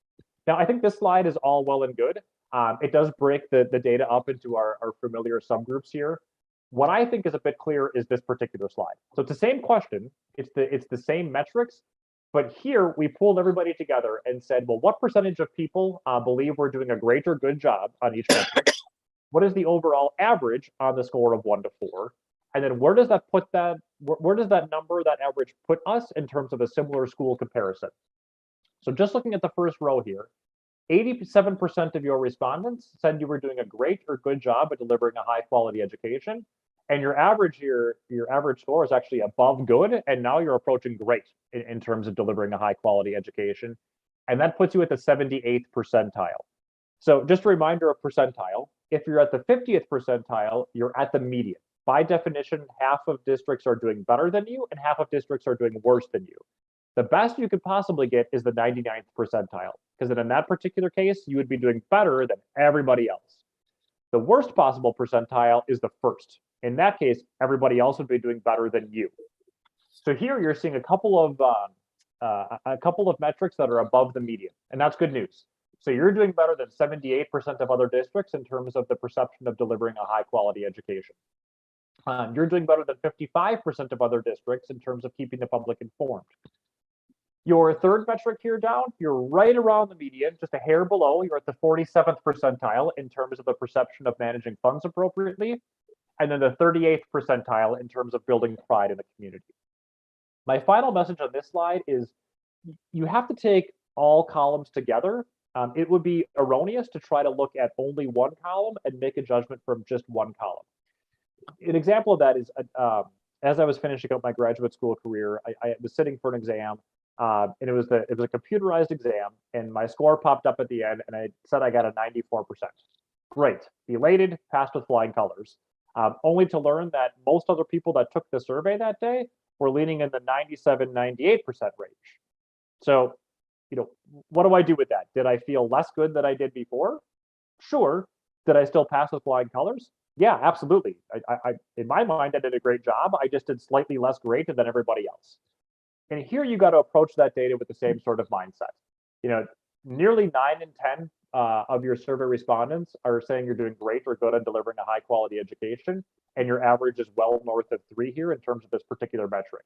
Now, I think this slide is all well and good. It does break the data up into our familiar subgroups here. What I think is a bit clearer is this particular slide. So it's the same question, it's the same metrics, but here we pulled everybody together and said, well, what percentage of people believe we're doing a great or good job on each metric? What is the overall average on the score of 1 to 4? And then where does that put that, where does that number, that average, put us in terms of a similar school comparison? So just looking at the first row here, 87% of your respondents said you were doing a great or good job at delivering a high quality education. And your average here, your average score is actually above good, and now you're approaching great in terms of delivering a high quality education. And that puts you at the 78th percentile. So just a reminder of percentile, if you're at the 50th percentile, you're at the median. By definition, half of districts are doing better than you and half of districts are doing worse than you. The best you could possibly get is the 99th percentile, because then in that particular case, you would be doing better than everybody else. The worst possible percentile is the first. In that case, everybody else would be doing better than you. So here you're seeing a couple of metrics that are above the median, and that's good news. So you're doing better than 78% of other districts in terms of the perception of delivering a high quality education. You're doing better than 55% of other districts in terms of keeping the public informed. Your third metric here down, you're right around the median, just a hair below. You're at the 47th percentile in terms of the perception of managing funds appropriately, and then the 38th percentile in terms of building pride in the community. My final message on this slide is you have to take all columns together. It would be erroneous to try to look at only one column and make a judgment from just one column. An example of that is, as I was finishing up my graduate school career, I was sitting for an exam, and it was a computerized exam, and my score popped up at the end, and I said I got a 94%. Great, elated, passed with flying colors. Only to learn that most other people that took the survey that day were leaning in the 97, 98% range. So, you know, what do I do with that? Did I feel less good than I did before? Sure. Did I still pass with flying colors? Yeah, absolutely. I in my mind, I did a great job. I just did slightly less great than everybody else. And here you got to approach that data with the same sort of mindset. You know, nearly 9 in 10 of your survey respondents are saying you're doing great or good on delivering a high quality education, and your average is well north of 3 here in terms of this particular metric.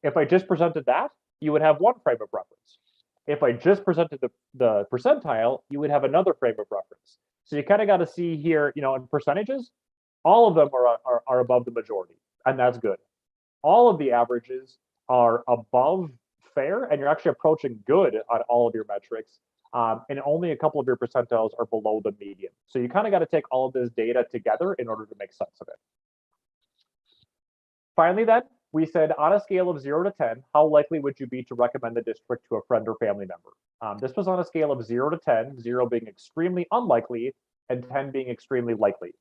If I just presented that, you would have one frame of reference. If I just presented the percentile, you would have another frame of reference. So you kind of got to see here, you know, in percentages, all of them are above the majority, and that's good. All of the averages are above fair, and you're actually approaching good on all of your metrics, and only a couple of your percentiles are below the median. So you kind of got to take all of this data together in order to make sense of it. Finally, then, we said on a scale of 0 to 10, how likely would you be to recommend the district to a friend or family member? This was on a scale of 0 to 10, 0 being extremely unlikely and 10 being extremely likely.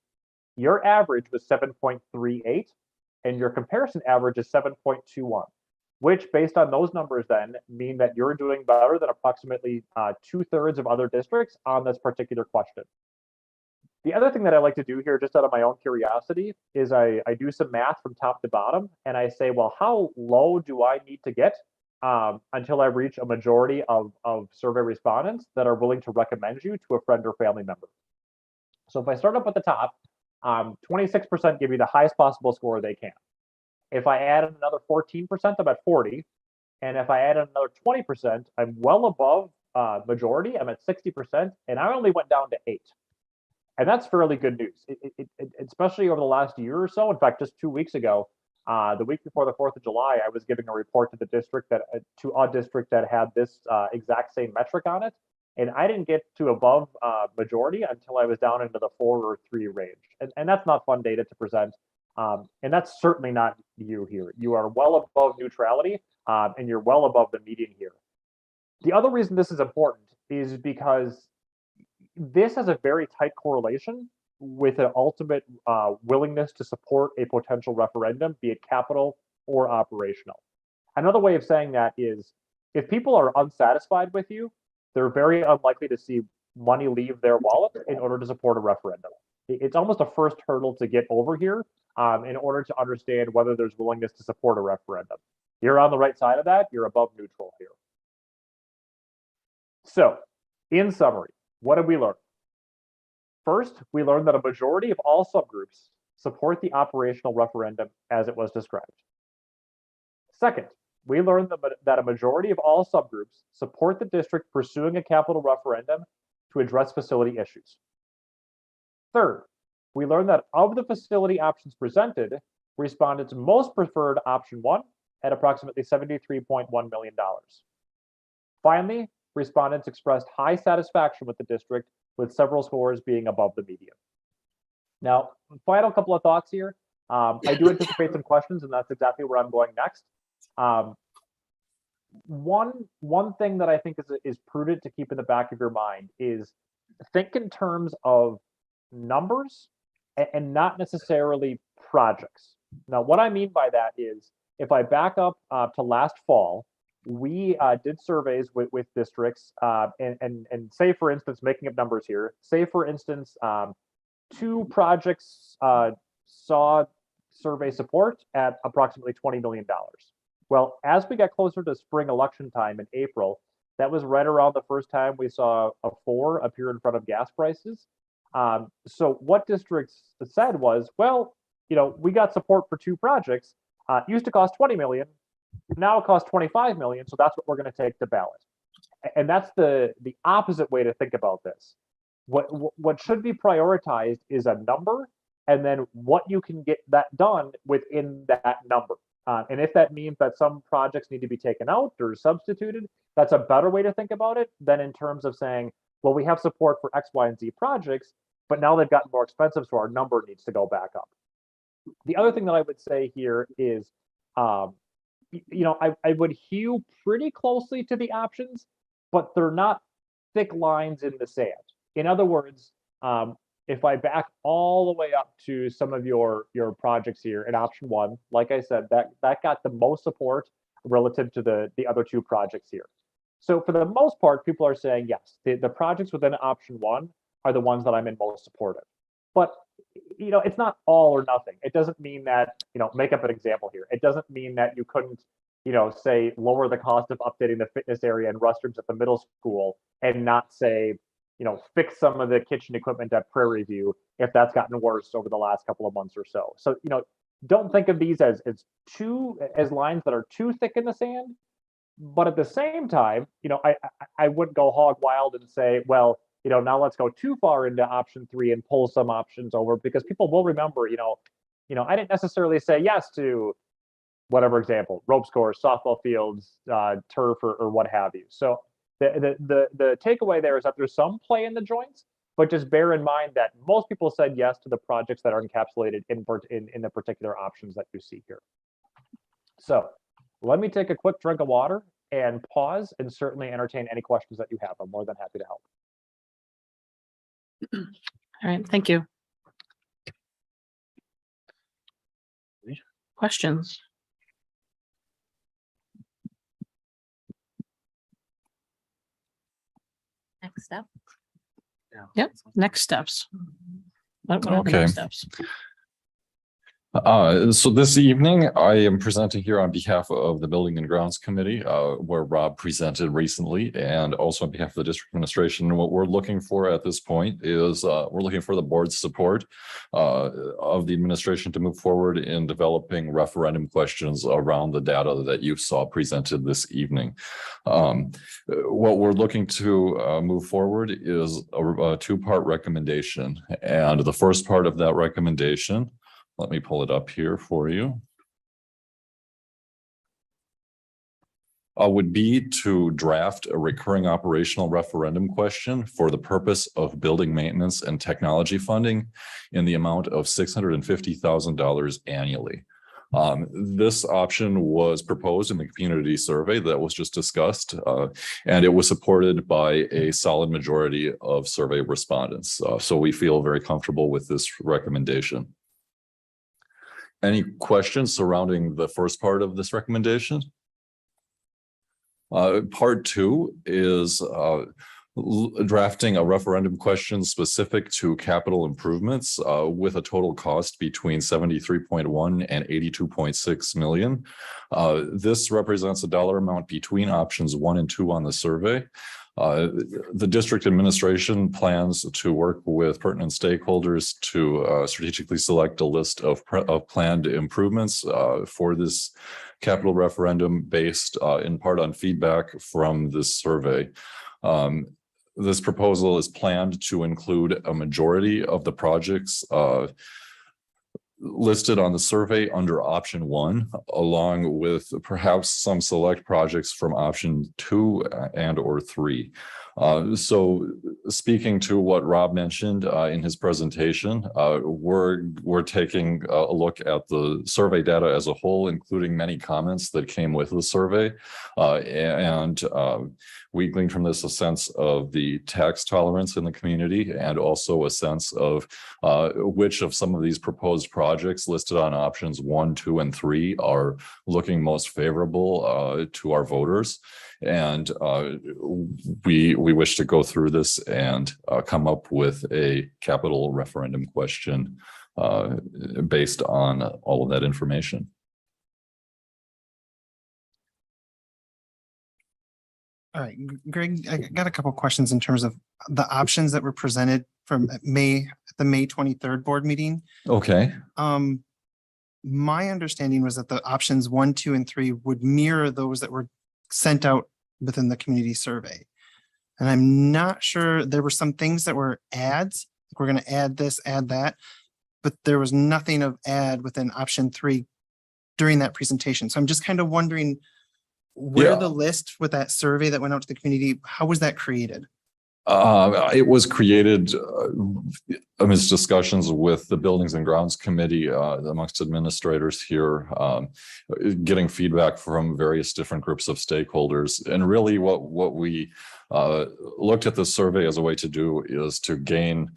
Your average was 7.38, and your comparison average is 7.21, which based on those numbers then mean that you're doing better than approximately 2/3 of other districts on this particular question. The other thing that I like to do here, just out of my own curiosity, is I do some math from top to bottom, and I say, well, how low do I need to get until I reach a majority of survey respondents that are willing to recommend you to a friend or family member? So if I start up at the top, 26% give you the highest possible score they can. If I add another 14%, I'm at 40. And if I add another 20%, I'm well above majority. I'm at 60%, and I only went down to 8. And that's fairly good news, especially over the last year or so. In fact, just 2 weeks ago, the week before the 4th of July, I was giving a report to the district to a district that had this exact same metric on it. And I didn't get to above majority until I was down into the 4 or 3 range. And that's not fun data to present. And that's certainly not you here. You are well above neutrality, and you're well above the median here. The other reason this is important is because this has a very tight correlation with an ultimate willingness to support a potential referendum, be it capital or operational. Another way of saying that is if people are unsatisfied with you, they're very unlikely to see money leave their wallet in order to support a referendum. It's almost a first hurdle to get over here in order to understand whether there's willingness to support a referendum. You're on the right side of that. You're above neutral here. So, in summary, what did we learn? First, we learned that a majority of all subgroups support the operational referendum as it was described. Second, we learned that a majority of all subgroups support the district pursuing a capital referendum to address facility issues. Third, we learned that of the facility options presented, respondents most preferred option 1 at approximately $73.1 million. Finally, respondents expressed high satisfaction with the district, with several scores being above the median. Now, final couple of thoughts here. I do anticipate some questions, and that's exactly where I'm going next. One thing that I think is prudent to keep in the back of your mind is think in terms of numbers and not necessarily projects. Now, what I mean by that is if I back up to last fall, we did surveys with districts and say, for instance, making up numbers here, say, for instance, 2 projects saw survey support at approximately $20 million. Well, as we got closer to spring election time in April, that was right around the first time we saw a 4 appear in front of gas prices. So what districts said was, well, we got support for 2 projects. Used to cost 20 million. Now it costs 25 million. So that's what we're going to take to ballot. And that's the opposite way to think about this. What should be prioritized is a number, and then what you can get that done within that number. And if that means that some projects need to be taken out or substituted, that's a better way to think about it than in terms of saying, well, we have support for X, Y, and Z projects, but now they've gotten more expensive, so our number needs to go back up. The other thing that I would say here is, I would hew pretty closely to the options, but they're not thick lines in the sand. In other words, if I back all the way up to some of your projects here in option 1, like I said, that got the most support relative to the other 2 projects here. So for the most part, people are saying, yes, the projects within option 1 are the ones that I'm in most support of. But, it's not all or nothing. It doesn't mean that, make up an example here. It doesn't mean that you couldn't, say lower the cost of updating the fitness area and restrooms at the middle school and not say, fix some of the kitchen equipment at Prairie View if that's gotten worse over the last couple of months or so. So, don't think of these as lines that are too thick in the sand. But at the same time, I wouldn't go hog wild and say, well, now let's go too far into option 3 and pull some options over, because people will remember, I didn't necessarily say yes to whatever example, ropes course, softball fields, turf, or what have you. So the takeaway there is that there's some play in the joints, but just bear in mind that most people said yes to the projects that are encapsulated in the particular options that you see here. So let me take a quick drink of water and pause and certainly entertain any questions that you have. I'm more than happy to help. All right, thank you. Questions? Next step. Yep, next steps. What are the Okay. next steps? So this evening, I am presenting here on behalf of the Building and Grounds Committee, where Rob presented recently, and also on behalf of the district administration. And what we're looking for at this point is we're looking for the board's support of the administration to move forward in developing referendum questions around the data that you saw presented this evening. What we're looking to move forward is a 2-part recommendation. And the first part of that recommendation, let me pull it up here for you, would be to draft a recurring operational referendum question for the purpose of building maintenance and technology funding in the amount of $650,000 annually. This option was proposed in the community survey that was just discussed, and it was supported by a solid majority of survey respondents. So we feel very comfortable with this recommendation. Any questions surrounding the first part of this recommendation? Part two is drafting a referendum question specific to capital improvements with a total cost between 73.1 and 82.6 million. This represents a dollar amount between options 1 and 2 on the survey. The district administration plans to work with pertinent stakeholders to strategically select a list of planned improvements for this capital referendum based in part on feedback from this survey. This proposal is planned to include a majority of the projects listed on the survey under option 1, along with perhaps some select projects from option 2 and or 3. So speaking to what Rob mentioned in his presentation, we're taking a look at the survey data as a whole, including many comments that came with the survey. And we gleaned from this a sense of the tax tolerance in the community and also a sense of which of some of these proposed projects listed on options 1, 2, and 3 are looking most favorable to our voters. And we wish to go through this and come up with a capital referendum question based on all of that information. All right, Greg, I got a couple questions in terms of the options that were presented from the May 23rd board meeting. Okay. My understanding was that the options 1, 2, and 3 would mirror those that were sent out within the community survey. And I'm not sure, there were some things that were adds, like we're going to add this, add that, but there was nothing of add within option 3 during that presentation. So I'm just kind of wondering where the list with that survey that went out to the community, how was that created? It was created amidst discussions with the Buildings and Grounds Committee amongst administrators here, getting feedback from various different groups of stakeholders. And really what we looked at the survey as a way to do is to gain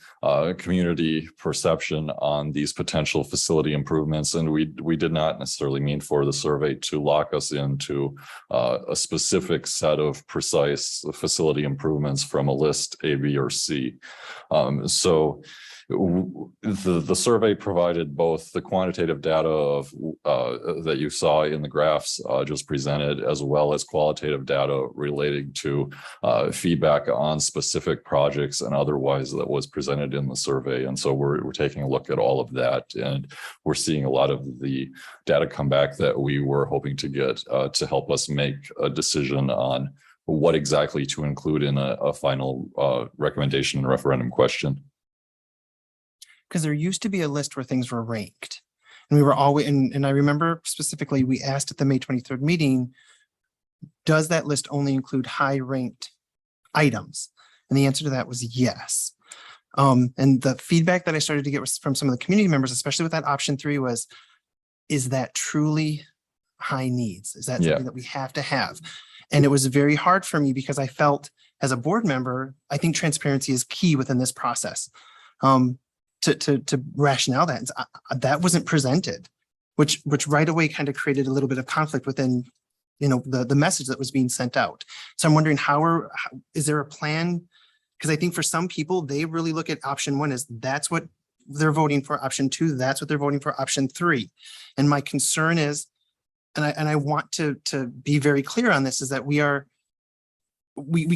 community perception on these potential facility improvements. And we did not necessarily mean for the survey to lock us into a specific set of precise facility improvements from a list A, B, or C. So the survey provided both the quantitative data of that you saw in the graphs just presented, as well as qualitative data relating to feedback on specific projects and otherwise that was presented in the survey. And so we're taking a look at all of that, and we're seeing a lot of the data come back that we were hoping to get to help us make a decision on what exactly to include in a final recommendation and referendum question. Because there used to be a list where things were ranked. And we were always, and I remember specifically, we asked at the May 23rd meeting, does that list only include high ranked items? And the answer to that was yes. And the feedback that I started to get was from some of the community members, especially with that option 3, was, is that truly high needs? Is that something that we have to have? And it was very hard for me because I felt as a board member, I think transparency is key within this process. To rationale that wasn't presented, which right away kind of created a little bit of conflict within, the message that was being sent out. So I'm wondering is there a plan? Because I think for some people, they really look at option 1 as that's what they're voting for. Option 2, that's what they're voting for. Option 3. And my concern is, and I want to be very clear on this, is that we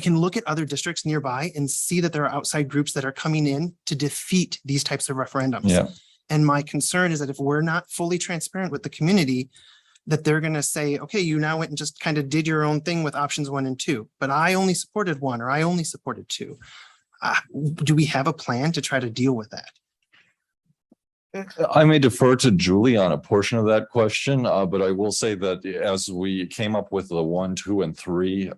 can look at other districts nearby and see that there are outside groups that are coming in to defeat these types of referendums. Yeah. And my concern is that if we're not fully transparent with the community, that they're going to say, okay, you now went and just kind of did your own thing with options 1 and 2, but I only supported 1 or I only supported 2. Do we have a plan to try to deal with that? I may defer to Julie on a portion of that question, but I will say that as we came up with the 1, 2, and 3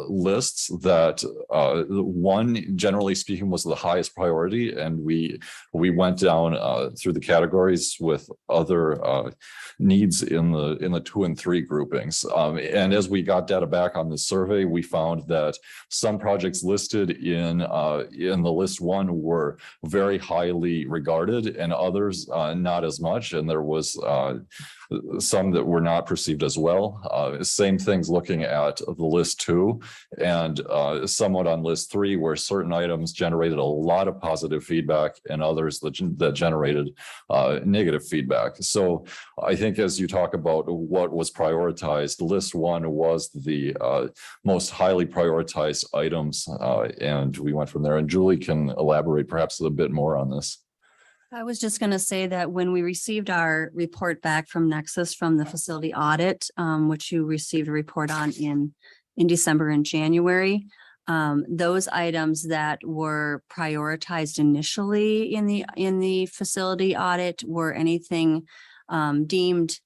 lists, that 1, generally speaking, was the highest priority, and we went down through the categories with other needs in the 2 and 3 groupings. And as we got data back on the survey, we found that some projects listed in the list 1 were very highly regarded, and others not as much, and there was some that were not perceived as well. Same things looking at the list 2 and somewhat on list 3, where certain items generated a lot of positive feedback and others that generated negative feedback. So I think as you talk about what was prioritized, list 1 was the most highly prioritized items, and we went from there. And Julie can elaborate perhaps a bit more on this. I was just going to say that when we received our report back from Nexus from the facility audit, which you received a report on in December and January, those items that were prioritized initially in the facility audit were anything deemed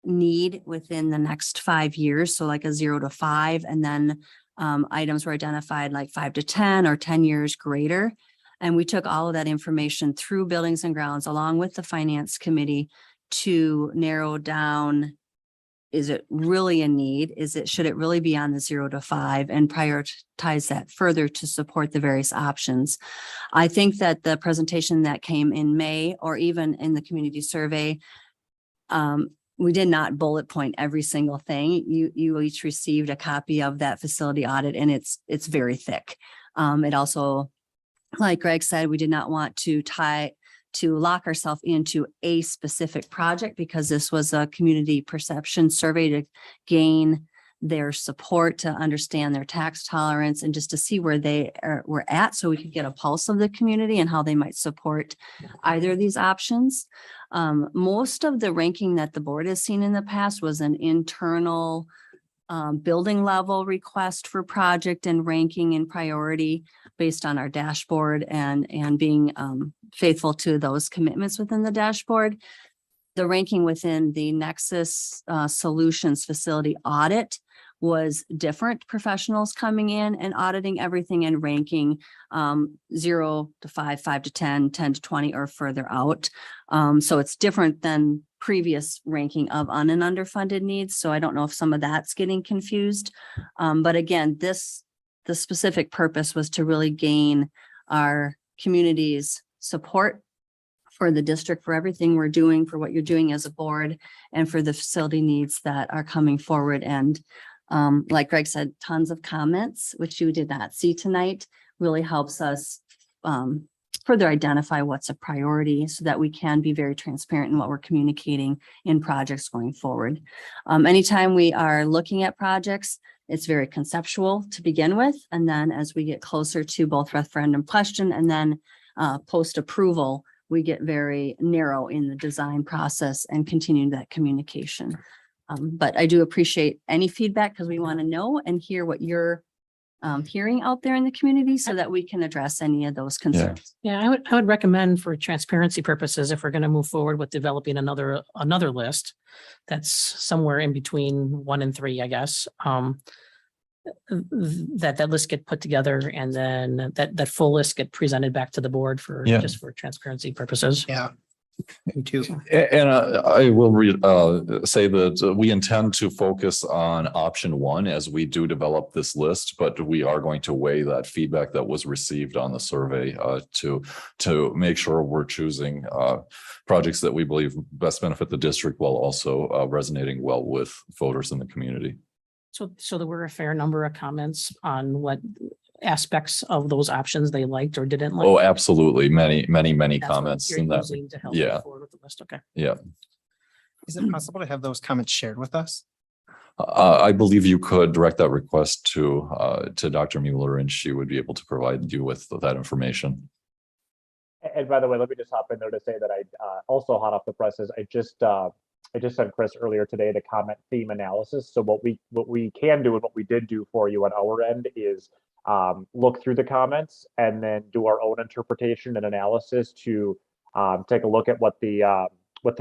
need within the next 5 years. So like a 0 to 5, and then items were identified like 5 to 10 or 10 years greater. And we took all of that information through Buildings and Grounds along with the Finance Committee to narrow down, is it really a need? Should it really be on the 0 to 5, and prioritize that further to support the various options? I think that the presentation that came in May, or even in the community survey, we did not bullet point every single thing. You each received a copy of that facility audit, and it's very thick. It also, like Greg said, we did not want to lock ourselves into a specific project, because this was a community perception survey to gain their support, to understand their tax tolerance, and just to see where they were at, so we could get a pulse of the community and how they might support either of these options. Most of the ranking that the board has seen in the past was an internal building level request for project and ranking and priority based on our dashboard and being faithful to those commitments within the dashboard. The ranking within the Nexus Solutions facility audit was different. Professionals coming in and auditing everything and ranking 0 to 5, 5 to 10, 10 to 20 or further out. So it's different than previous ranking of and underfunded needs. So I don't know if some of that's getting confused. But again, the specific purpose was to really gain our community's support for the district, for everything we're doing, for what you're doing as a board, and for the facility needs that are coming forward. And like Greg said, tons of comments, which you did not see tonight, really helps us further identify what's a priority, so that we can be very transparent in what we're communicating in projects going forward. Anytime we are looking at projects, it's very conceptual to begin with. And then as we get closer to both referendum question and then post approval, we get very narrow in the design process and continue that communication. But I do appreciate any feedback, because we want to know and hear what you're hearing out there in the community, so that we can address any of those concerns. Yeah, I would recommend, for transparency purposes, if we're going to move forward with developing another list that's somewhere in between 1 and 3, I guess, that list get put together, and then that full list get presented back to the board for just for transparency purposes. Yeah, me too. And I will say that we intend to focus on option 1 as we do develop this list, but we are going to weigh that feedback that was received on the survey to make sure we're choosing projects that we believe best benefit the district, while also resonating well with voters in the community. So there were a fair number of comments on what aspects of those options they liked or didn't like. Oh, absolutely. Many That's what comments you're in that. using to help Yeah. move forward with the list. Okay. Yeah. Is it possible to have those comments shared with us? I believe you could direct that request to Dr. Mueller, and she would be able to provide you with that information. And by the way, let me just hop in there to say that I also hot off the presses, I just sent Chris earlier today the comment theme analysis. So what we can do and what we did do for you on our end is look through the comments and then do our own interpretation and analysis to take a look at what the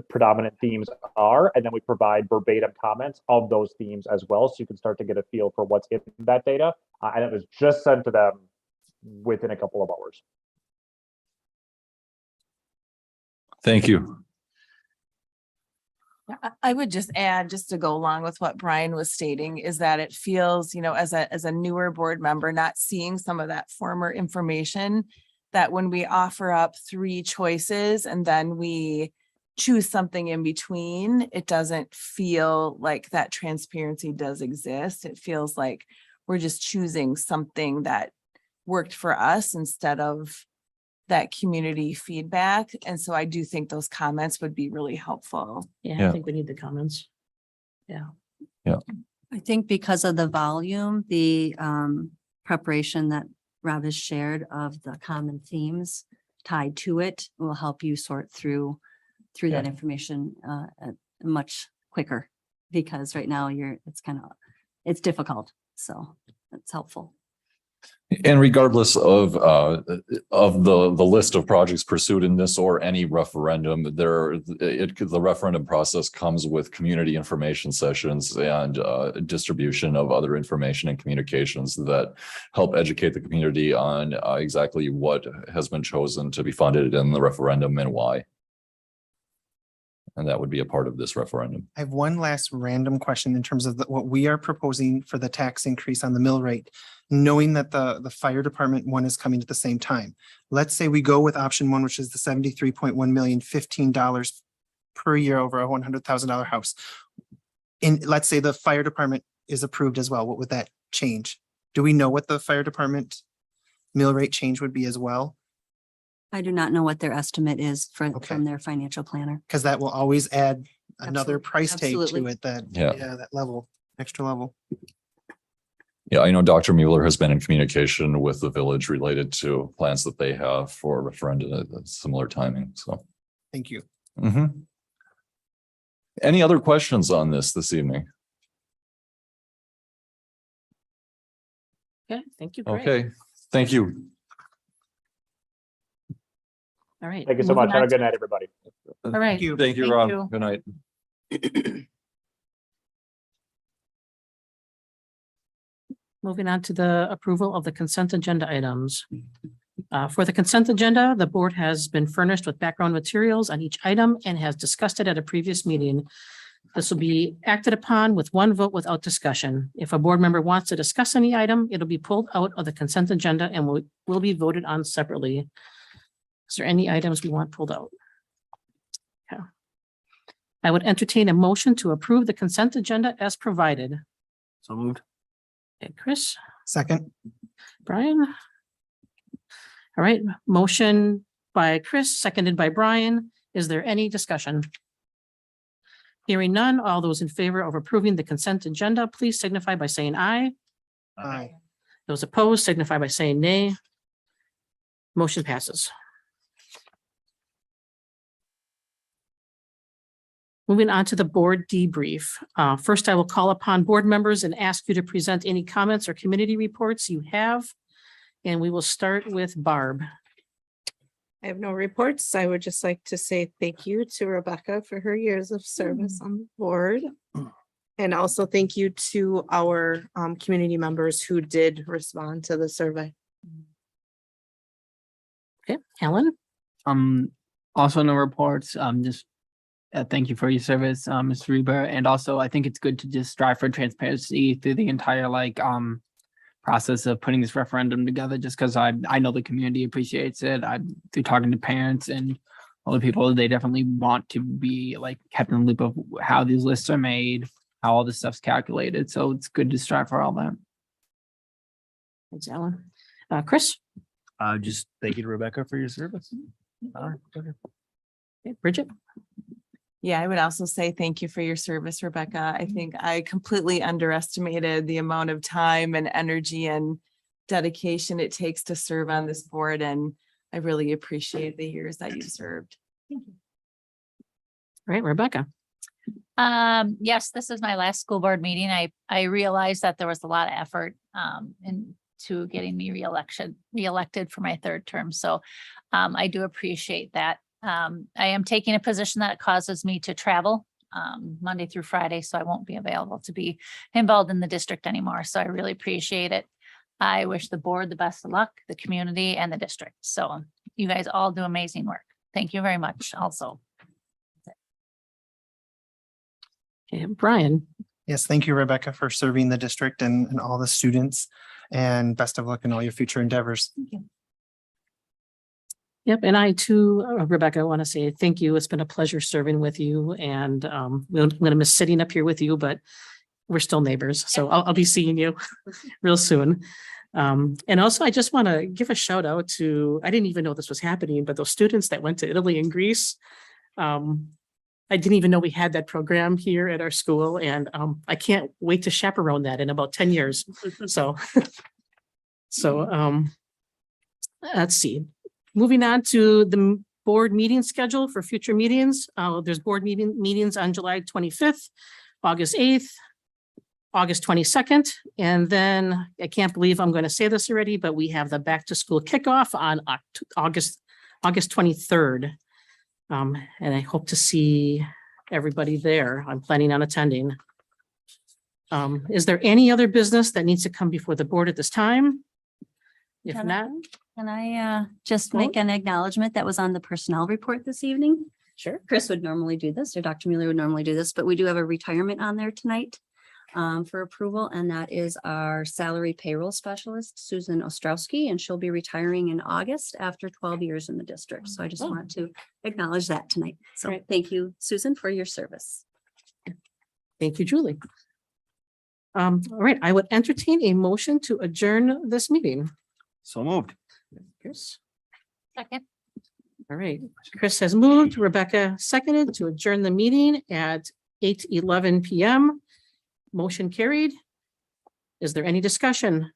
predominant themes are, and then we provide verbatim comments of those themes as well, so you can start to get a feel for what's in that data. And it was just sent to them within a couple of hours. Thank you. I would just add, just to go along with what Brian was stating, is that it feels, as a newer board member, not seeing some of that former information, that when we offer up 3 choices and then we choose something in between, it doesn't feel like that transparency does exist. It feels like we're just choosing something that worked for us instead of that community feedback. And so I do think those comments would be really helpful. Yeah, Yeah. I think we need the comments. Yeah. I think because of the volume, the preparation that Rob has shared of the common themes tied to it will help you sort through that information much quicker. Because right now it's difficult. So that's helpful. And regardless of the list of projects pursued in this or any referendum, the referendum process comes with community information sessions and distribution of other information and communications that help educate the community on exactly what has been chosen to be funded in the referendum and why. And that would be a part of this referendum. I have one last random question in terms of what we are proposing for the tax increase on the mill rate, knowing that the fire department one is coming at the same time. Let's say we go with option one, which is the 73.1 million, $15 per year over a $100,000 house. And let's say the fire department is approved as well. What would that change? Do we know what the fire department mill rate change would be as well? I do not know what their estimate is Okay. from their financial planner. Because that will always add another Absolutely. price tag to Absolutely. it that, Yeah. that level, extra level. Yeah, I know Dr. Mueller has been in communication with the village related to plans that they have for referendum at a similar timing, so. Thank you. Mhm. Any other questions on this evening? Okay, thank you. Greg. Okay, thank you. All right. Thank you so moving much. Have on a good night, everybody. All right. Thank you. Thank you, Thank Rob. you. Good night. Moving on to the approval of the consent agenda items. For the consent agenda, the board has been furnished with background materials on each item and has discussed it at a previous meeting. This will be acted upon with one vote without discussion. If a board member wants to discuss any item, it'll be pulled out of the consent agenda and will be voted on separately. Is there any items we want pulled out? Okay. I would entertain a motion to approve the consent agenda as provided. So moved. Okay, Chris, Second, Brian. All right, motion by Chris, seconded by Brian. Is there any discussion? Hearing none, all those in favor of approving the consent agenda, please signify by saying aye. aye. Those opposed signify by saying nay. Motion passes. Moving on to the board debrief. First, I will call upon board members and ask you to present any comments or community reports you have. And we will start with Barb. I have no reports. I would just like to say thank you to Rebecca for her years of service on the board. And also thank you to our community members who did respond to the survey. Okay, Helen. Also no reports. Just thank you for your service, Mr. Reber. And also I think it's good to just strive for transparency through the entire process of putting this referendum together, just because I know the community appreciates it. Through talking to parents and other people, they definitely want to be kept in the loop of how these lists are made, how all this stuff's calculated. So it's good to strive for all that. Thanks, Alan. Chris. Just thank you to Rebecca for your service. Okay, Bridget. Yeah, I would also say thank you for your service, Rebecca. I think I completely underestimated the amount of time and energy and dedication it takes to serve on this board. And I really appreciate the years that you served. All right, Rebecca. Yes, this is my last school board meeting. I realized that there was a lot of effort into getting me reelected for my third term. So I do appreciate that. I am taking a position that causes me to travel Monday through Friday, so I won't be available to be involved in the district anymore. So I really appreciate it. I wish the board the best of luck, the community and the district. So you guys all do amazing work. Thank you very much also. Okay, Brian. Yes, thank you, Rebecca, for serving the district and all the students, and best of luck in all your future endeavors. Yep, and I too, Rebecca, want to say thank you. It's been a pleasure serving with you, and I'm gonna miss sitting up here with you, but we're still neighbors, so I'll be seeing you real soon. And also, I just want to give a shout out to, I didn't even know this was happening, but those students that went to Italy and Greece. I didn't even know we had that program here at our school, and I can't wait to chaperone that in about 10 years. So, let's see. Moving on to the board meeting schedule for future meetings. There's board meetings on July 25th, August 8th, August 22nd, and then I can't believe I'm going to say this already, but we have the back to school kickoff on August 23rd. And I hope to see everybody there. I'm planning on attending. Is there any other business that needs to come before the board at this time? If Can not, Can I just Go make an acknowledgement that was on the personnel report this evening? sure. Chris would normally do this, or Dr. Mueller would normally do this, but we do have a retirement on there tonight for approval, and that is our salary payroll specialist, Susan Ostrowski, and she'll be retiring in August after 12 years in the district. So I just Oh. want to acknowledge that tonight. So Right. thank you, Susan, for your service. Thank you, Julie. All right, I would entertain a motion to adjourn this meeting. So moved. Chris. Second. All right, Chris has moved, Rebecca seconded to adjourn the meeting at 8:11 PM. Motion carried. Is there any discussion?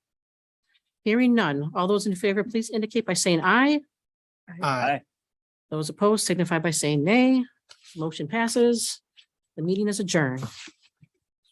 Hearing none. All those in favor, please indicate by saying aye. Aye. Those opposed signify by saying nay. Motion passes. The meeting is adjourned.